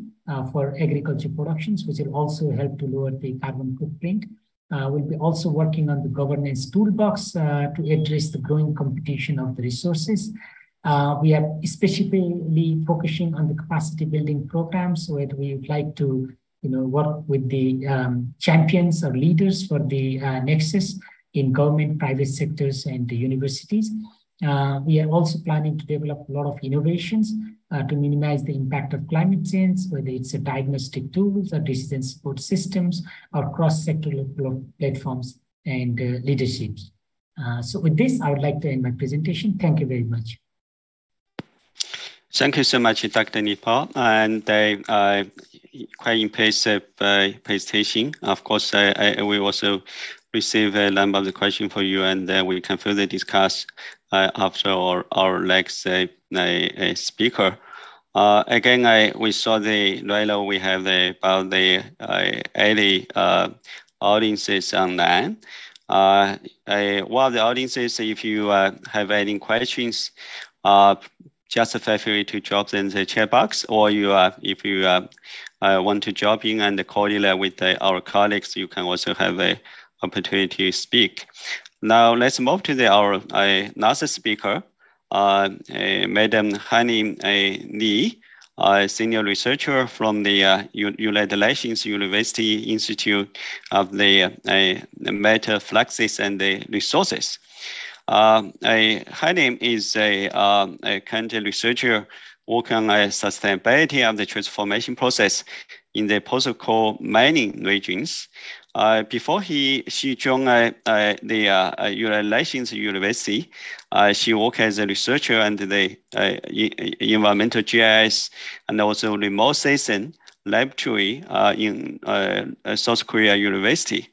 for agriculture productions, which will also help to lower the carbon footprint. We'll be also working on the governance toolbox to address the growing competition of the resources. We are especially focusing on the capacity building programs where we would like to work with the champions or leaders for the Nexus in government, private sectors, and the universities. We are also planning to develop a lot of innovations to minimize the impact of climate change, whether it's a diagnostic tools or decision support systems or cross-sectoral platforms and leaderships. So with this, I would like to end my presentation. Thank you very much. Thank you so much, Dr. Nipa, and quite impressive presentation. Of course, we also receive a number of the questions for you, and we can further discuss after our next speaker. Again, we saw right now we have about 80 audiences online. One of the audiences, if you have any questions, just feel free to drop them in the chat box, or if you want to drop in and coordinate with our colleagues, you can also have an opportunity to speak. Now let's move to our last speaker, Madam Hani Li, senior researcher from the United Nations University Institute of the Matter, Fluxes and the Resources. Her name is a country researcher working on sustainability of the transformation process in the post-coal mining regions. Before she joined the United Nations University, she worked as a researcher under the environmental GIS and also remote sensing laboratory in South Korea University.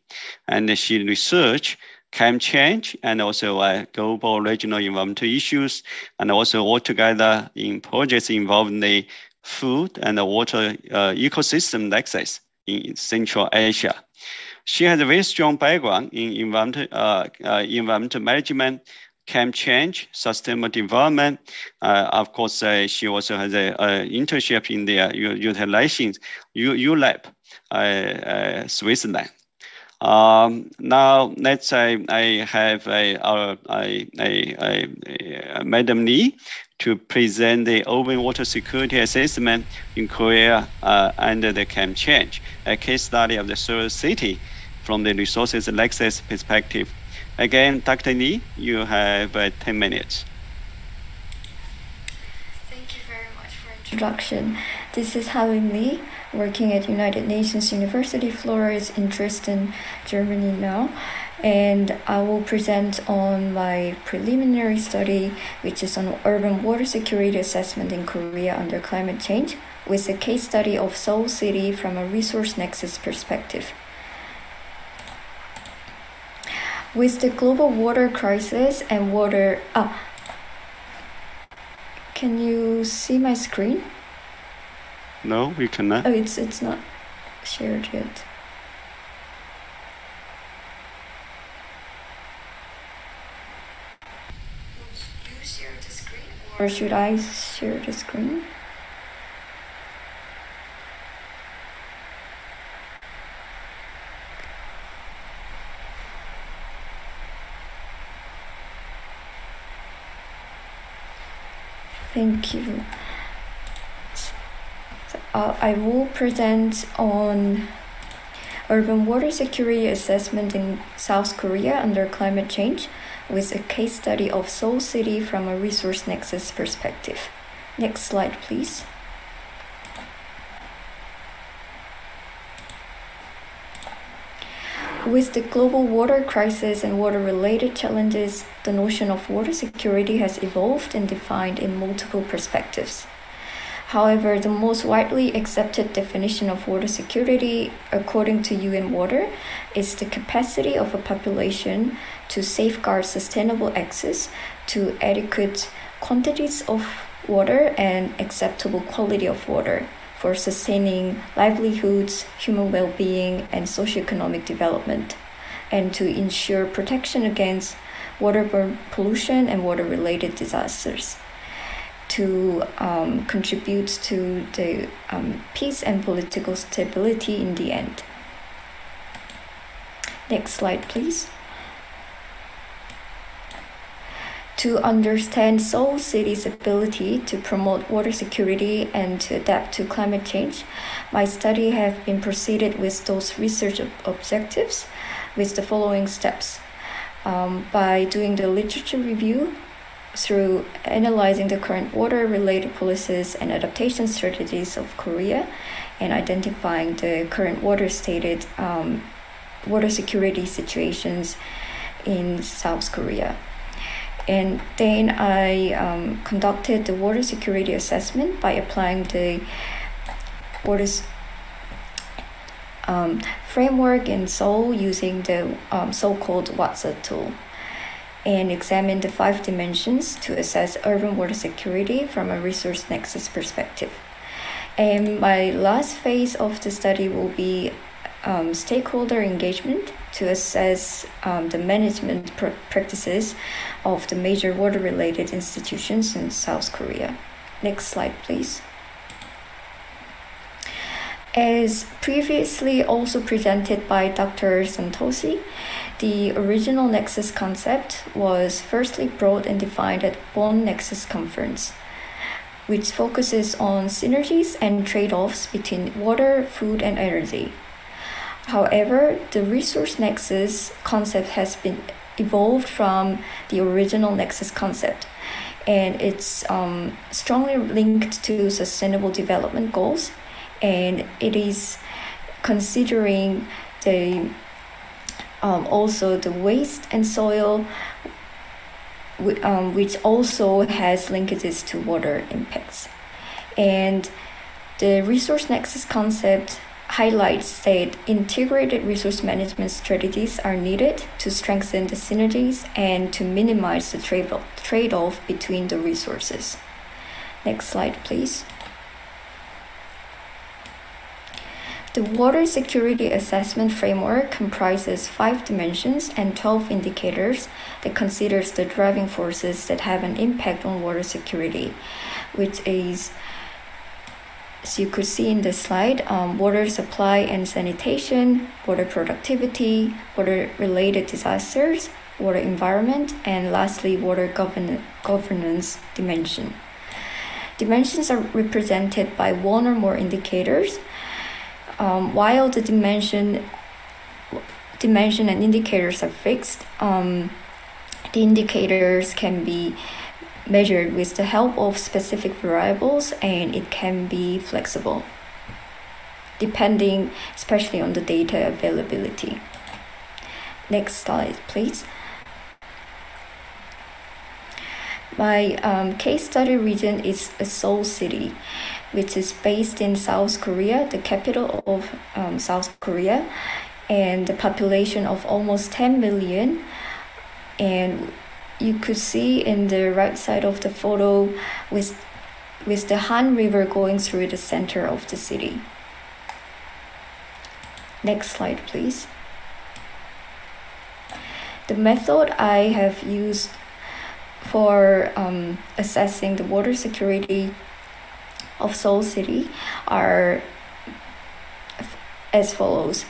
And she researched climate change and also global regional environmental issues, and also altogether in projects involving the food and the water ecosystem nexus in Central Asia. She has a very strong background in environmental management, climate change, sustainable development. Of course, she also has an internship in the United Nations ULab, Switzerland. Now let's say I have Madam Lee to present the open water security assessment in Korea under the climate change, a case study of the solar city from the resources and access perspective. Again, Dr. Lee, you have 10 minutes. Thank you very much for introduction. This is Helen Lee, working at United Nations University Flores in Dresden, Germany now. And I will present on my preliminary study, which is on urban water security assessment in Korea under climate change, with a case study of Seoul City from a resource nexus perspective. With the global water crisis and water... Can you see my screen? No, we cannot. Oh, it's not shared yet. Would you share the screen, or should I share the screen? Thank you. So, I will present on urban water security assessment in South Korea under climate change with a case study of Seoul City from a resource nexus perspective. Next slide, please. With the global water crisis and water-related challenges, the notion of water security has evolved and defined in multiple perspectives. However, the most widely accepted definition of water security, according to UN Water, is the capacity of a population to safeguard sustainable access to adequate quantities of water and acceptable quality of water for sustaining livelihoods, human well-being, and socioeconomic development, and to ensure protection against waterborne pollution and water-related disasters, to contribute to the peace and political stability in the end. Next slide, please. To understand Seoul City's ability to promote water security and to adapt to climate change, my study has been proceeded with those research objectives with the following steps. By doing the literature review, through analyzing the current water-related policies and adaptation strategies of Korea, and identifying the current water security situations in South Korea. And then I conducted the water security assessment by applying the water framework in Seoul using the so-called WATSA tool, and examined the 5 dimensions to assess urban water security from a resource nexus perspective. And my last phase of the study will be stakeholder engagement to assess the management practices of the major water-related institutions in South Korea. Next slide, please. As previously also presented by Dr. Santosi, the original Nexus concept was firstly brought and defined at Bonn Nexus Conference, which focuses on synergies and trade-offs between water, food, and energy. However, the resource nexus concept has been evolved from the original Nexus concept, and it's strongly linked to sustainable development goals, and it is considering the also the waste and soil, which also has linkages to water impacts. And the resource nexus concept highlights that integrated resource management strategies are needed to strengthen the synergies and to minimize the trade-off between the resources. Next slide, please. The water security assessment framework comprises 5 dimensions and 12 indicators that considers the driving forces that have an impact on water security, which is, as you could see in the slide, water supply and sanitation, water productivity, water-related disasters, water environment, and lastly, water governance dimension. Dimensions are represented by 1 or more indicators, while the dimension and indicators are fixed. The indicators can be measured with the help of specific variables, and it can be flexible, depending especially on the data availability. Next slide, please. My case study region is Seoul City, which is based in South Korea, the capital of South Korea, and the population of almost 10 million. And you could see in the right side of the photo with the Han River going through the center of the city. Next slide, please. The method I have used for assessing the water security of Seoul City are as follows.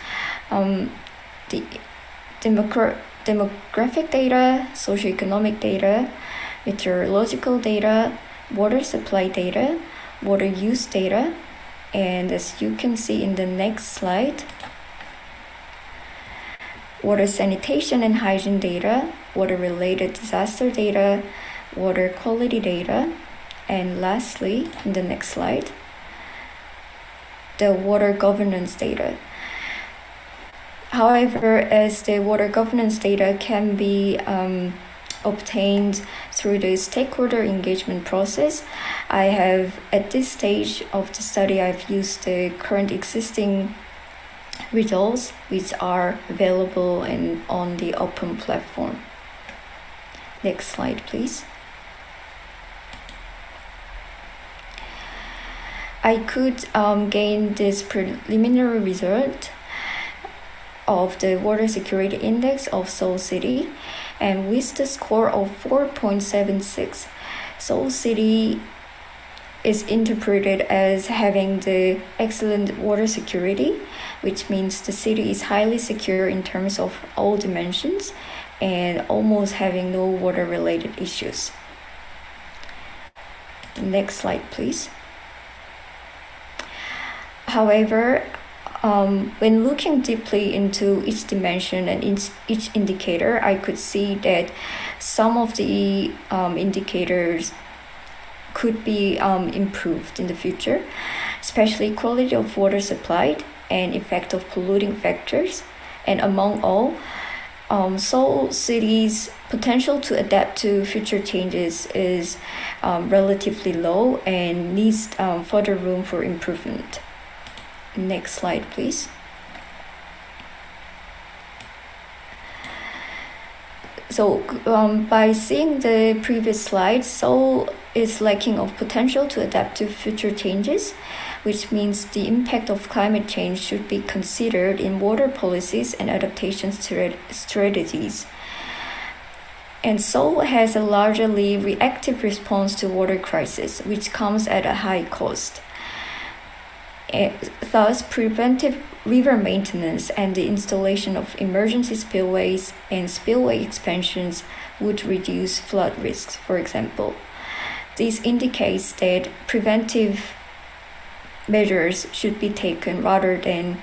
The demographic data, socioeconomic data, meteorological data, water supply data, water use data, and as you can see in the next slide, water sanitation and hygiene data, water-related disaster data, water quality data, and lastly, in the next slide, the water governance data. However, as the water governance data can be obtained through the stakeholder engagement process, I have, at this stage of the study, I've used the current existing results which are available on the open platform. Next slide, please. I could gain this preliminary result of the Water Security Index of Seoul City, and with the score of 4.76, Seoul City is interpreted as having the excellent water security, which means the city is highly secure in terms of all dimensions and almost having no water-related issues. Next slide, please. However, when looking deeply into each dimension and each indicator, I could see that some of the indicators could be improved in the future, especially quality of water supplied and effect of polluting factors. And among all, Seoul City's potential to adapt to future changes is relatively low and needs further room for improvement. Next slide, please. So by seeing the previous slide, Seoul is lacking of potential to adapt to future changes, which means the impact of climate change should be considered in water policies and adaptation strategies. And Seoul has a largely reactive response to water crisis, which comes at a high cost. Thus, preventive river maintenance and the installation of emergency spillways and spillway expansions would reduce flood risks, for example. This indicates that preventive measures should be taken rather than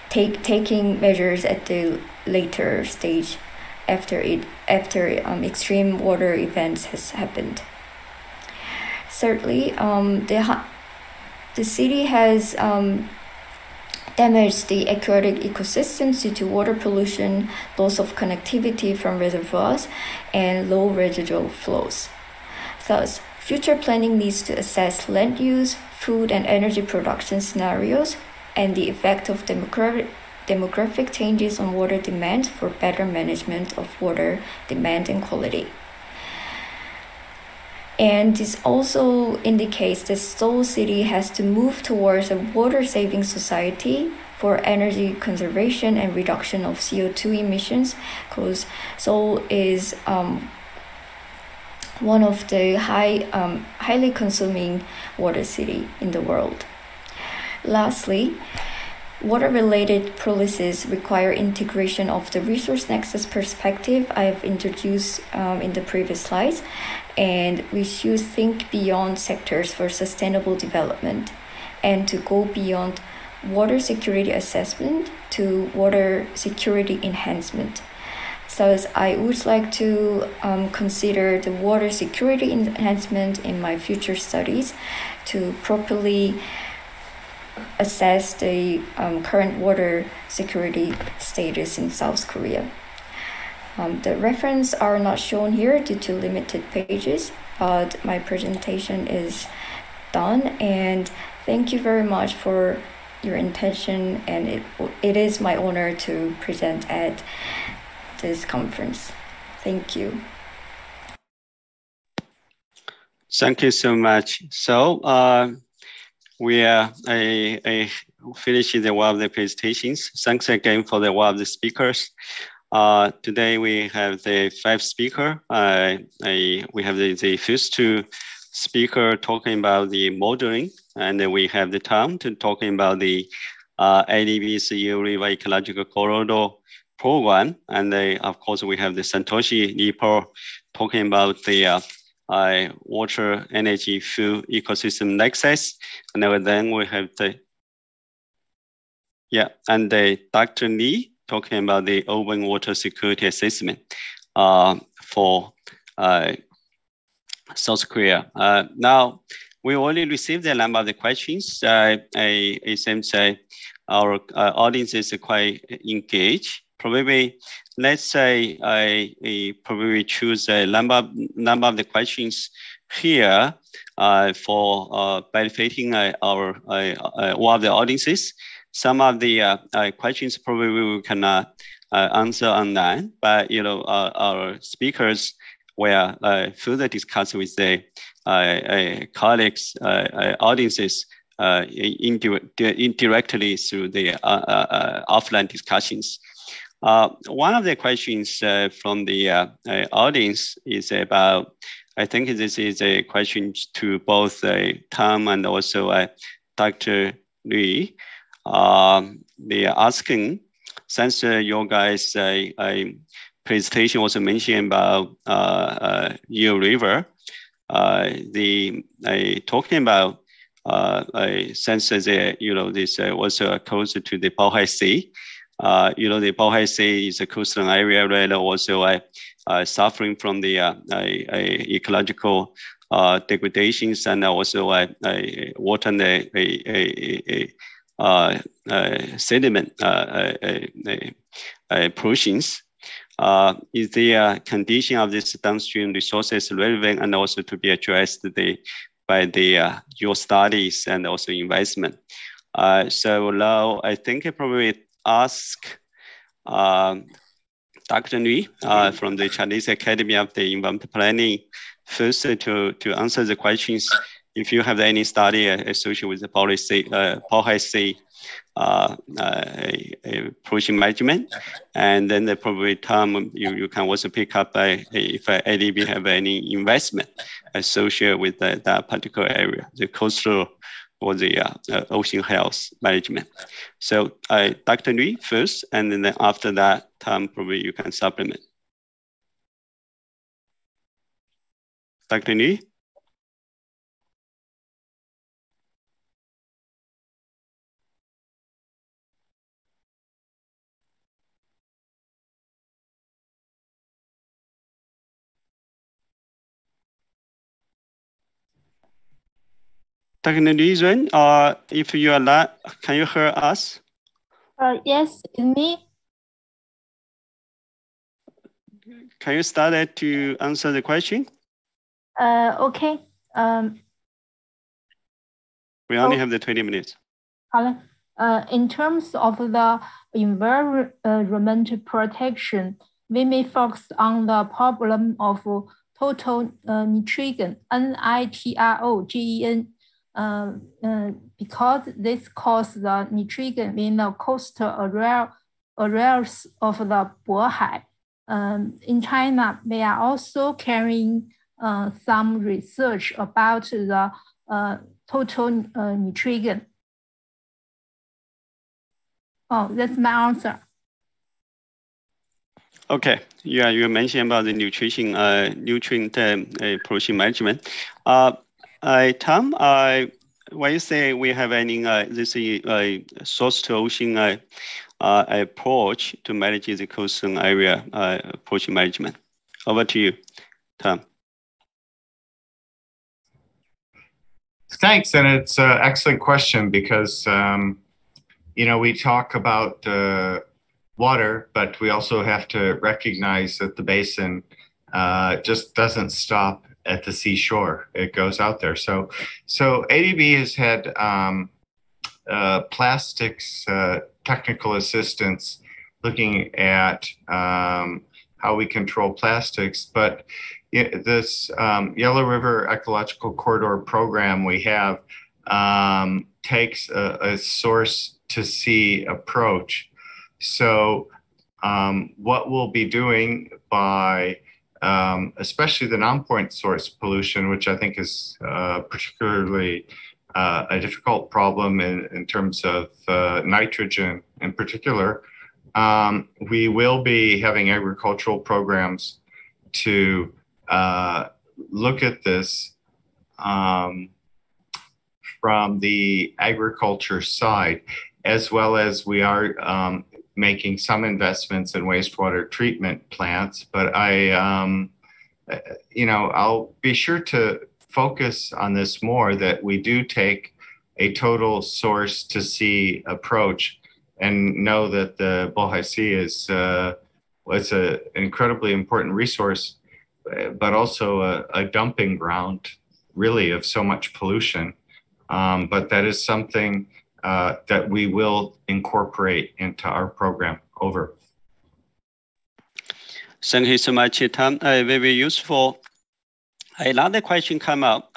taking measures at the later stage after extreme water events has happened. Thirdly, the city has damaged the aquatic ecosystems due to water pollution, loss of connectivity from reservoirs, and low residual flows. Thus, future planning needs to assess land use, food and energy production scenarios, and the effect of demographic changes on water demand for better management of water demand and quality. And this also indicates that Seoul City has to move towards a water-saving society for energy conservation and reduction of CO2 emissions, because Seoul is one of the highly consuming water city in the world. Lastly, water-related policies require integration of the resource nexus perspective I've introduced in the previous slides, and we should think beyond sectors for sustainable development and to go beyond water security assessment to water security enhancement. Thus, I would like to consider the water security enhancement in my future studies to properly assess the current water security status in South Korea. The references are not shown here due to limited pages, but my presentation is done, and thank you very much for your attention, and it is my honor to present at this conference. Thank you. Thank you so much. So we are finishing one of the presentations. Thanks again for the one of the speakers. Today we have the 5 speakers. We have the first 2 speakers talking about the modeling, and then we have the Tom to talking about the ADB's Yellow River Ecological Corridor program, and of course we have the Satoshi Nipo talking about the water, energy, food ecosystem nexus. And then we have Dr. Lee talking about the open water security assessment for South Korea. Now, we already received a number of the questions. It seems our audience is quite engaged. Probably, let's say I probably choose a number of the questions here for benefiting our one of the audiences. Some of the questions probably we cannot answer online, but our speakers will further discuss with the colleagues, audiences indirectly through the offline discussions. One of the questions from the audience is about, I think this is a question to both Tom and also Dr. Lee. They are asking, since your guys' presentation was mentioned about Yellow River, talking about since this was close to the Bohai Sea. The Bohai Sea is a coastal area that also suffering from the ecological degradations and also water and sediment pollutions. Is the condition of this downstream resources relevant and also to be addressed by your studies and also investment? So now I think I probably ask Dr. Lee from the Chinese Academy of the Environmental Planning first to answer the questions. If you have any study associated with the Bohai Sea pollution management, and then probably Tom, you can also pick up if ADB have any investment associated with that particular area, the coastal or the ocean health management. So Dr. Lee first, and then after that, Tom, probably you can supplement. Dr. Lee? Dr. Lee, if you are not, can you hear us? Yes, it's me. Can you start to answer the question? Okay. We only have the 20 minutes. In terms of the environment protection, we may focus on the problem of total nitrogen, nitrogen, because this causes the nitrogen in the coastal areas of the Bohai. In China, they are also carrying some research about the total nitrogen. Oh, that's my answer. Okay, yeah, you mentioned about the nutrient pollution management. Tom, when you say we have any this source to ocean approach to manage the coastal area pollution management, over to you, Tom. Thanks, and it's an excellent question because we talk about water, but we also have to recognize that the basin just doesn't stop at the seashore. It goes out there. So ADB has had plastics technical assistance looking at how we control plastics, but this Yellow River Ecological Corridor program we have takes a source to sea approach. So what we'll be doing by especially the non-point source pollution, which I think is particularly a difficult problem in terms of nitrogen in particular, we will be having agricultural programs to look at this from the agriculture side, as well as we are making some investments in wastewater treatment plants. But I'll be sure to focus on this more, that we do take a total source to sea approach, and know that the Bohai Sea is was an incredibly important resource, but also a dumping ground, really, of so much pollution. But that is something that we will incorporate into our program. Over. Thank you so much, Tom. Very useful. Another question come up.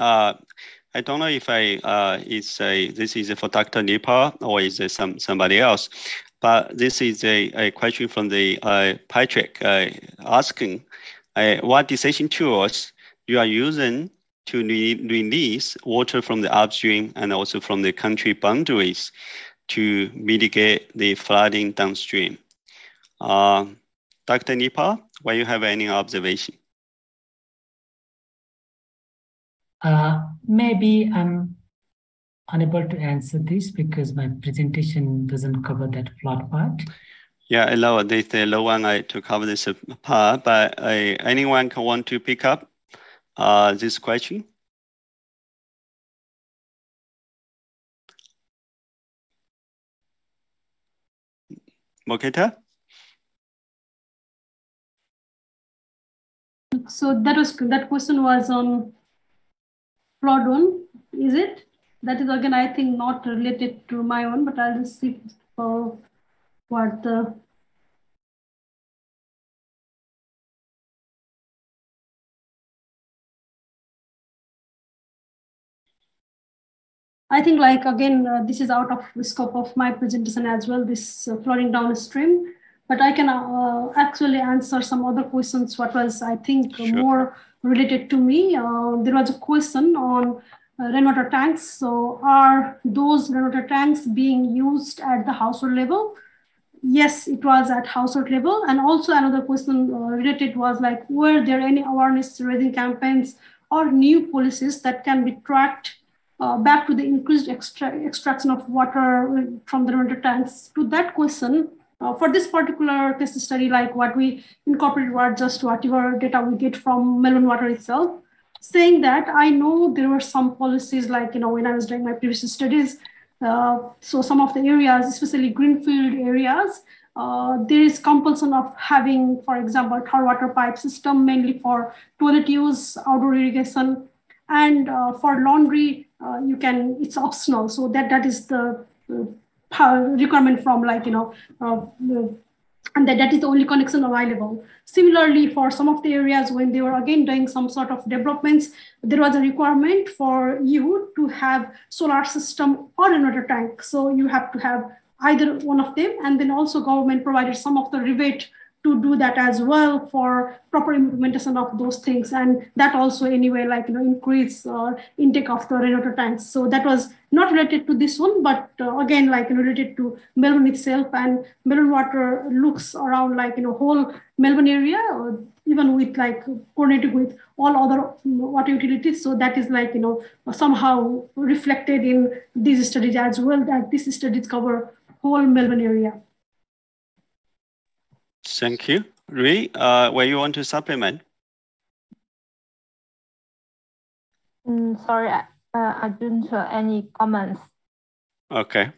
I don't know if this is for Dr. Nipa or is it somebody else, but this is a question from the Patrick asking what decision tools you are using to release water from the upstream and also from the country boundaries to mitigate the flooding downstream. Dr. Nipa, will you have any observation? Maybe I'm unable to answer this because my presentation doesn't cover that flood part. Yeah, I know there's the low one to cover this part, but anyone can want to pick up this question? Moketa? So that question was on flood one, is it? That is again, I think, not related to my own, but I'll just see what the. I think, like, again, this is out of the scope of my presentation as well, this flooding downstream, but I can actually answer some other questions, what was, I think, sure, more related to me. There was a question on rainwater tanks. So are those rainwater tanks being used at the household level? Yes, it was at household level. And also another question related was like, were there any awareness raising campaigns or new policies that can be tracked back to the increased extraction of water from the rainwater tanks? To that question, for this particular case study, like what we incorporated were just whatever data we get from Melbourne Water itself. Saying that, I know there were some policies, like, when I was doing my previous studies, so some of the areas, especially greenfield areas, there is compulsion of having, for example, tar water pipe system, mainly for toilet use, outdoor irrigation, and for laundry, it's optional. So that is the requirement from, like, and that is the only connection available. Similarly, for some of the areas, when they were again doing some sort of developments, there was a requirement for you to have solar system or another tank. So you have to have either one of them, and then also government provided some of the rebate to do that as well for proper implementation of those things. And that also anyway, like, increase intake of the rainwater tanks. So that was not related to this one, but again, like, related to Melbourne itself. And Melbourne Water looks around, like, whole Melbourne area, even with, like, coordinated with all other water utilities. So that is, like, somehow reflected in these studies as well, that these studies cover whole Melbourne area. Thank you. Rui, where you want to supplement? Sorry, I don't have any comments. Okay.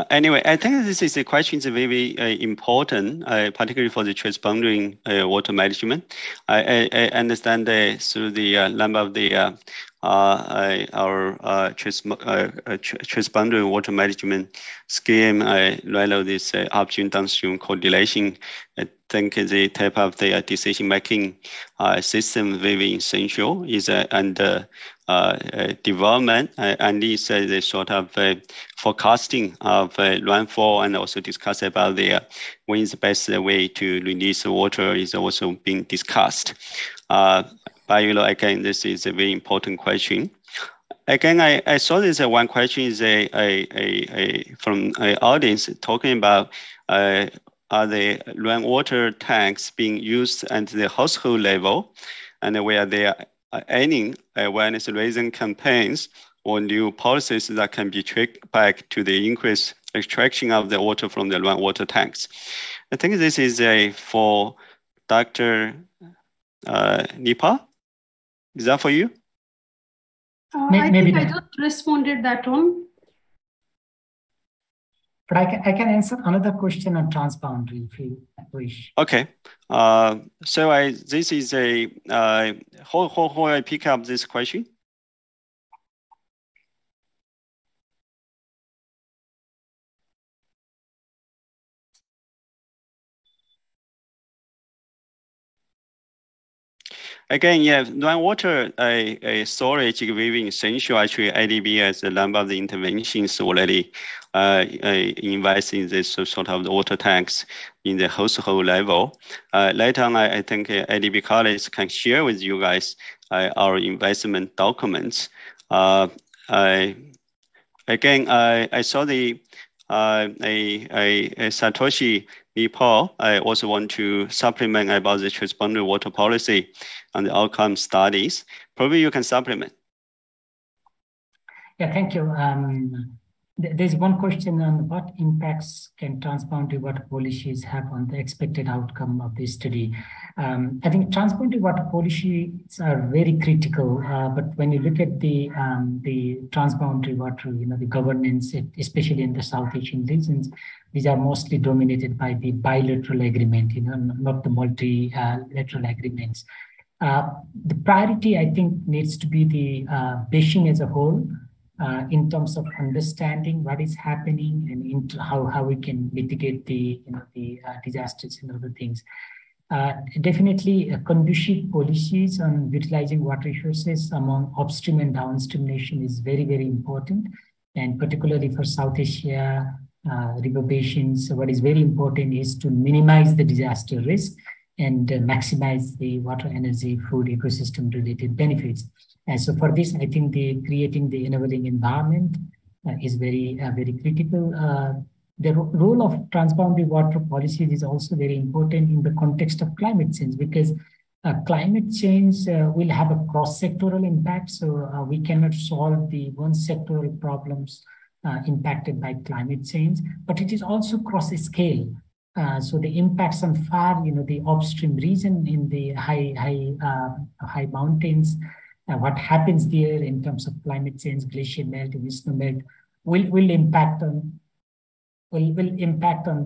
Anyway, I think this is a question that's very important, particularly for the transboundary water management. I understand through the number of the our transboundary water management scheme, right now this upstream downstream correlation. I think the type of the decision-making system very essential is under development, and this the sort of forecasting of rainfall, and also discuss about when is the best way to release water is also being discussed. But again, this is a very important question. Again, I saw this one question is from an audience talking about are the rainwater tanks being used at the household level, and where they are any awareness raising campaigns or new policies that can be tracked back to the increased extraction of the water from the water tanks. I think this is for Dr. Nipa. Is that for you? I think I just responded that one. But I can answer another question on transboundary if you wish. Okay. So this is how I pick up this question? Again, yeah, rainwater storage is very essential. Actually, IDB has a number of the interventions already invest in this sort of the water tanks in the household level. Later on, I think IDB colleagues can share with you guys our investment documents. Again, I saw the Satoshi Nepal. I also want to supplement about the transboundary water policy and the outcome studies. Probably you can supplement. Yeah, thank you. There's one question on what impacts can transboundary water policies have on the expected outcome of this study. I think transboundary water policies are very critical, but when you look at the transboundary water, the governance, especially in the South Asian regions, these are mostly dominated by the bilateral agreement, not the multilateral agreements. The priority, I think, needs to be the basin as a whole, in terms of understanding what is happening and how we can mitigate the disasters and other things. Definitely, conducive policies on utilizing water resources among upstream and downstream nation is very, very important, and particularly for South Asia river basins. What is very important is to minimize the disaster risk and maximize the water, energy, food, ecosystem related benefits. And so for this, I think creating the enabling environment is very, very critical. The role of transboundary water policies is also very important in the context of climate change, because climate change will have a cross-sectoral impact. So we cannot solve the one sectoral problems impacted by climate change, but it is also cross-scale. So the impacts on far, the upstream region in the high mountains, what happens there in terms of climate change, glacier melt, and snow melt will impact on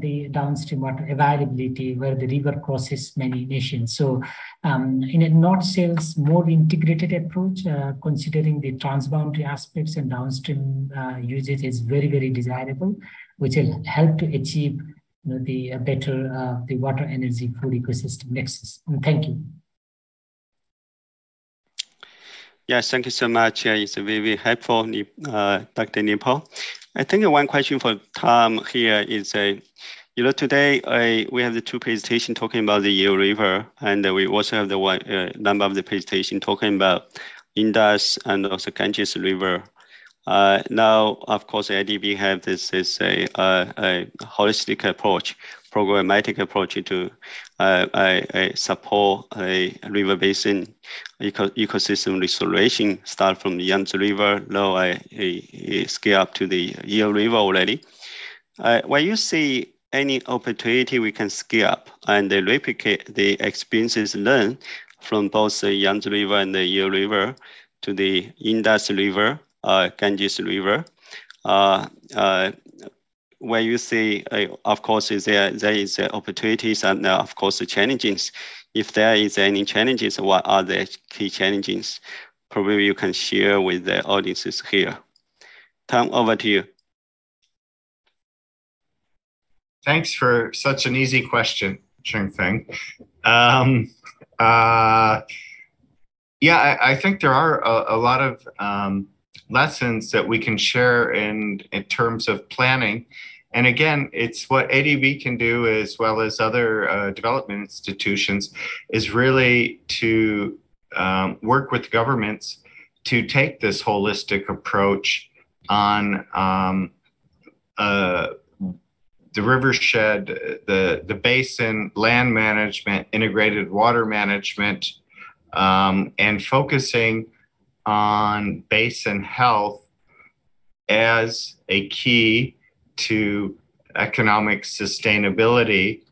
the downstream water availability where the river crosses many nations. So in a North-South more integrated approach, considering the transboundary aspects and downstream usage is very, very desirable, which will help to achieve the better the water, energy, food ecosystem nexus. And thank you. Yes, thank you so much. It's very, very helpful, Dr. Nepal. I think one question for Tom here is, today we have the two presentations talking about the Yale River, and we also have the one number of the presentation talking about Indus and also Ganges River. Now, of course, IDB have this a holistic approach, programmatic approach to support a river basin ecosystem restoration, start from the Yangtze River, now scale up to the Yale River already. When you see any opportunity we can scale up and replicate the experiences learned from both the Yangtze River and the Yale River to the Indus River, Ganges River, where you see, of course, there is opportunities and of course the challenges. If there is any challenges, what are the key challenges? Probably you can share with the audiences here. Tom, over to you. Thanks for such an easy question, Cheng-Feng. Yeah, I think there are a lot of lessons that we can share in terms of planning. And again, it's what ADB can do as well as other development institutions is really to work with governments to take this holistic approach on the rivershed, the basin, land management, integrated water management, and focusing on basin health as a key to economic sustainability.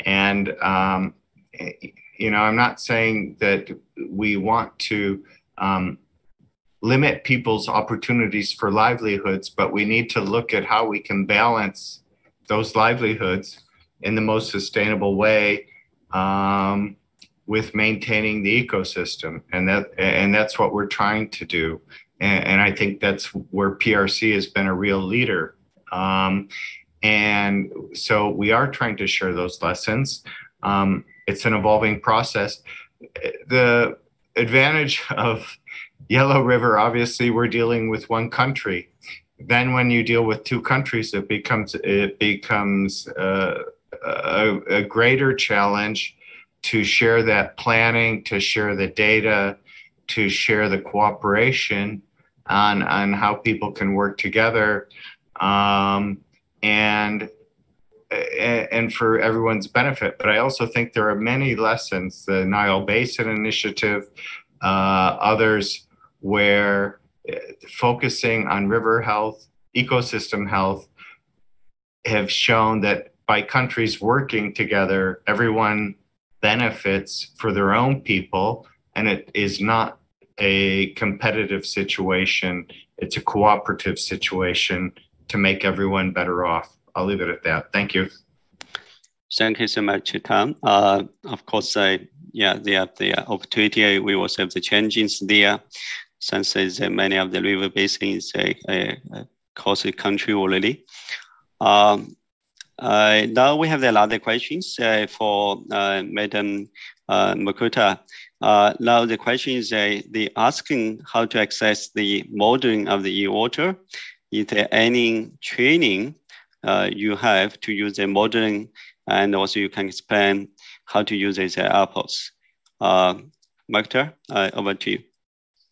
And, you know, I'm not saying that we want to limit people's opportunities for livelihoods, but we need to look at how we can balance those livelihoods in the most sustainable way with maintaining the ecosystem. And that's what we're trying to do. And I think that's where PRC has been a real leader. And so we are trying to share those lessons. It's an evolving process. The advantage of Yellow River, obviously, we're dealing with one country. Then when you deal with two countries, it becomes a greater challenge to share that planning, to share the data, to share the cooperation on how people can work together, and for everyone's benefit. But I also think there are many lessons, the Nile Basin Initiative, others, where focusing on river health, ecosystem health, have shown that by countries working together, everyone benefits for their own people, and it is not a competitive situation. It's a cooperative situation to make everyone better off. I'll leave it at that. Thank you. Thank you so much, Tom. Of course, yeah, the opportunity, we also have the challenges there, since many of the river basins across the country already. Now we have a lot of questions for Madam Makuta. Now the question is they asking how to access the modeling of the e-water. Is there any training you have to use the modeling, and also you can explain how to use these apples? Makuta, over to you.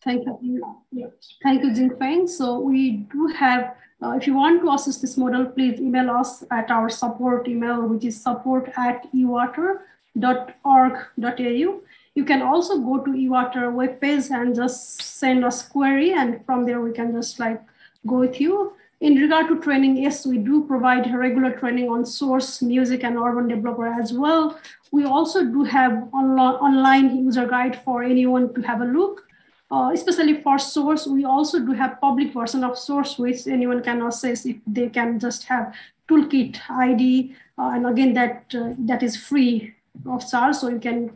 Thank you. Yeah. Thank you, Jingfeng. So we do have, if you want to access this model, please email us at our support email, which is support@ewater.org.au. You can also go to eWater webpage and just send us query, and from there we can just like go with you. In regard to training, yes, we do provide regular training on source, music, and urban developer as well. We also do have online user guide for anyone to have a look. Especially for source, we also do have public version of source, which anyone can access if they can just have toolkit ID. And again, that is free of charge, so you can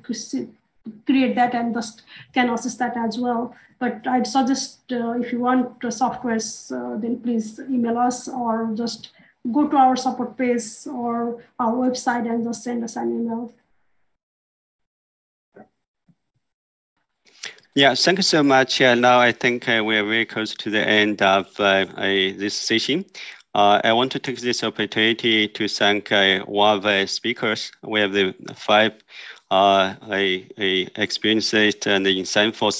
create that and just can access that as well. But I'd suggest if you want softwares, then please email us or just go to our support page or our website and just send us an email. Yeah, thank you so much. Now I think we are very close to the end of this session. I want to take this opportunity to thank one of the speakers. We have the 5 experienced and insightful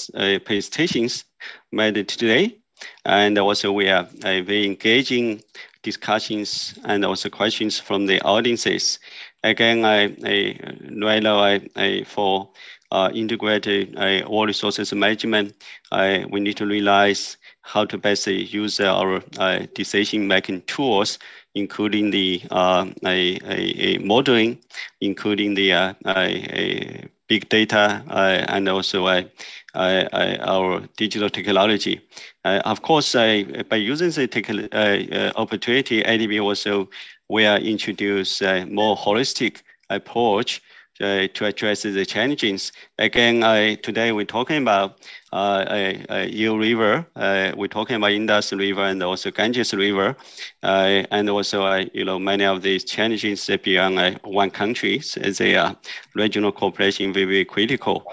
presentations made today. And also we have very engaging discussions and also questions from the audiences. Again, for integrated all resources management, we need to realize how to best use our decision-making tools, including the modeling, including the big data, and also our digital technology. Of course, by using the opportunity, ADB also will introduce a more holistic approach to address the challenges. Again, today we're talking about Yellow River, we're talking about Indus River and also Ganges River, and also many of these challenges beyond one country, as a regional cooperation very, very critical.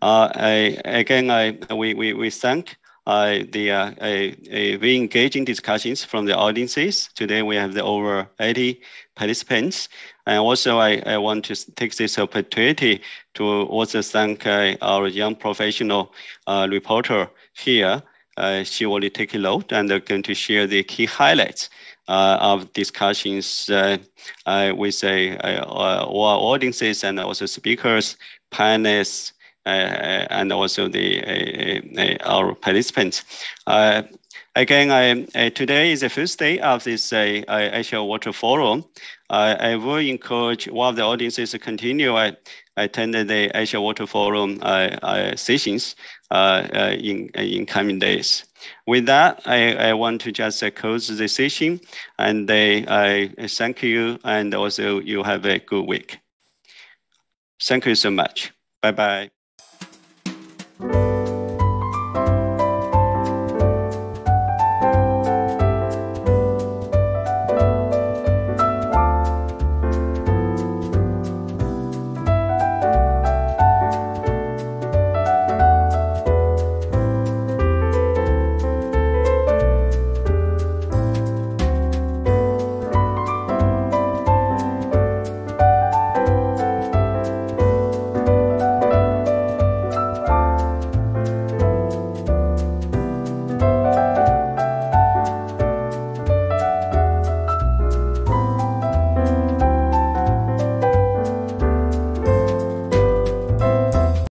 Again, we thank the very engaging discussions from the audiences. Today we have over 80 participants. And also I want to take this opportunity to also thank our young professional reporter here. She will take a note and they're going to share the key highlights of discussions with all audiences and also speakers, panelists, and also our participants. Again, today is the first day of this Asia Water Forum. I will encourage one of the audiences to continue. I attended the Asia Water Forum sessions in coming days. With that, I want to just close the session, and I thank you, and also you have a good week. Thank you so much. Bye-bye.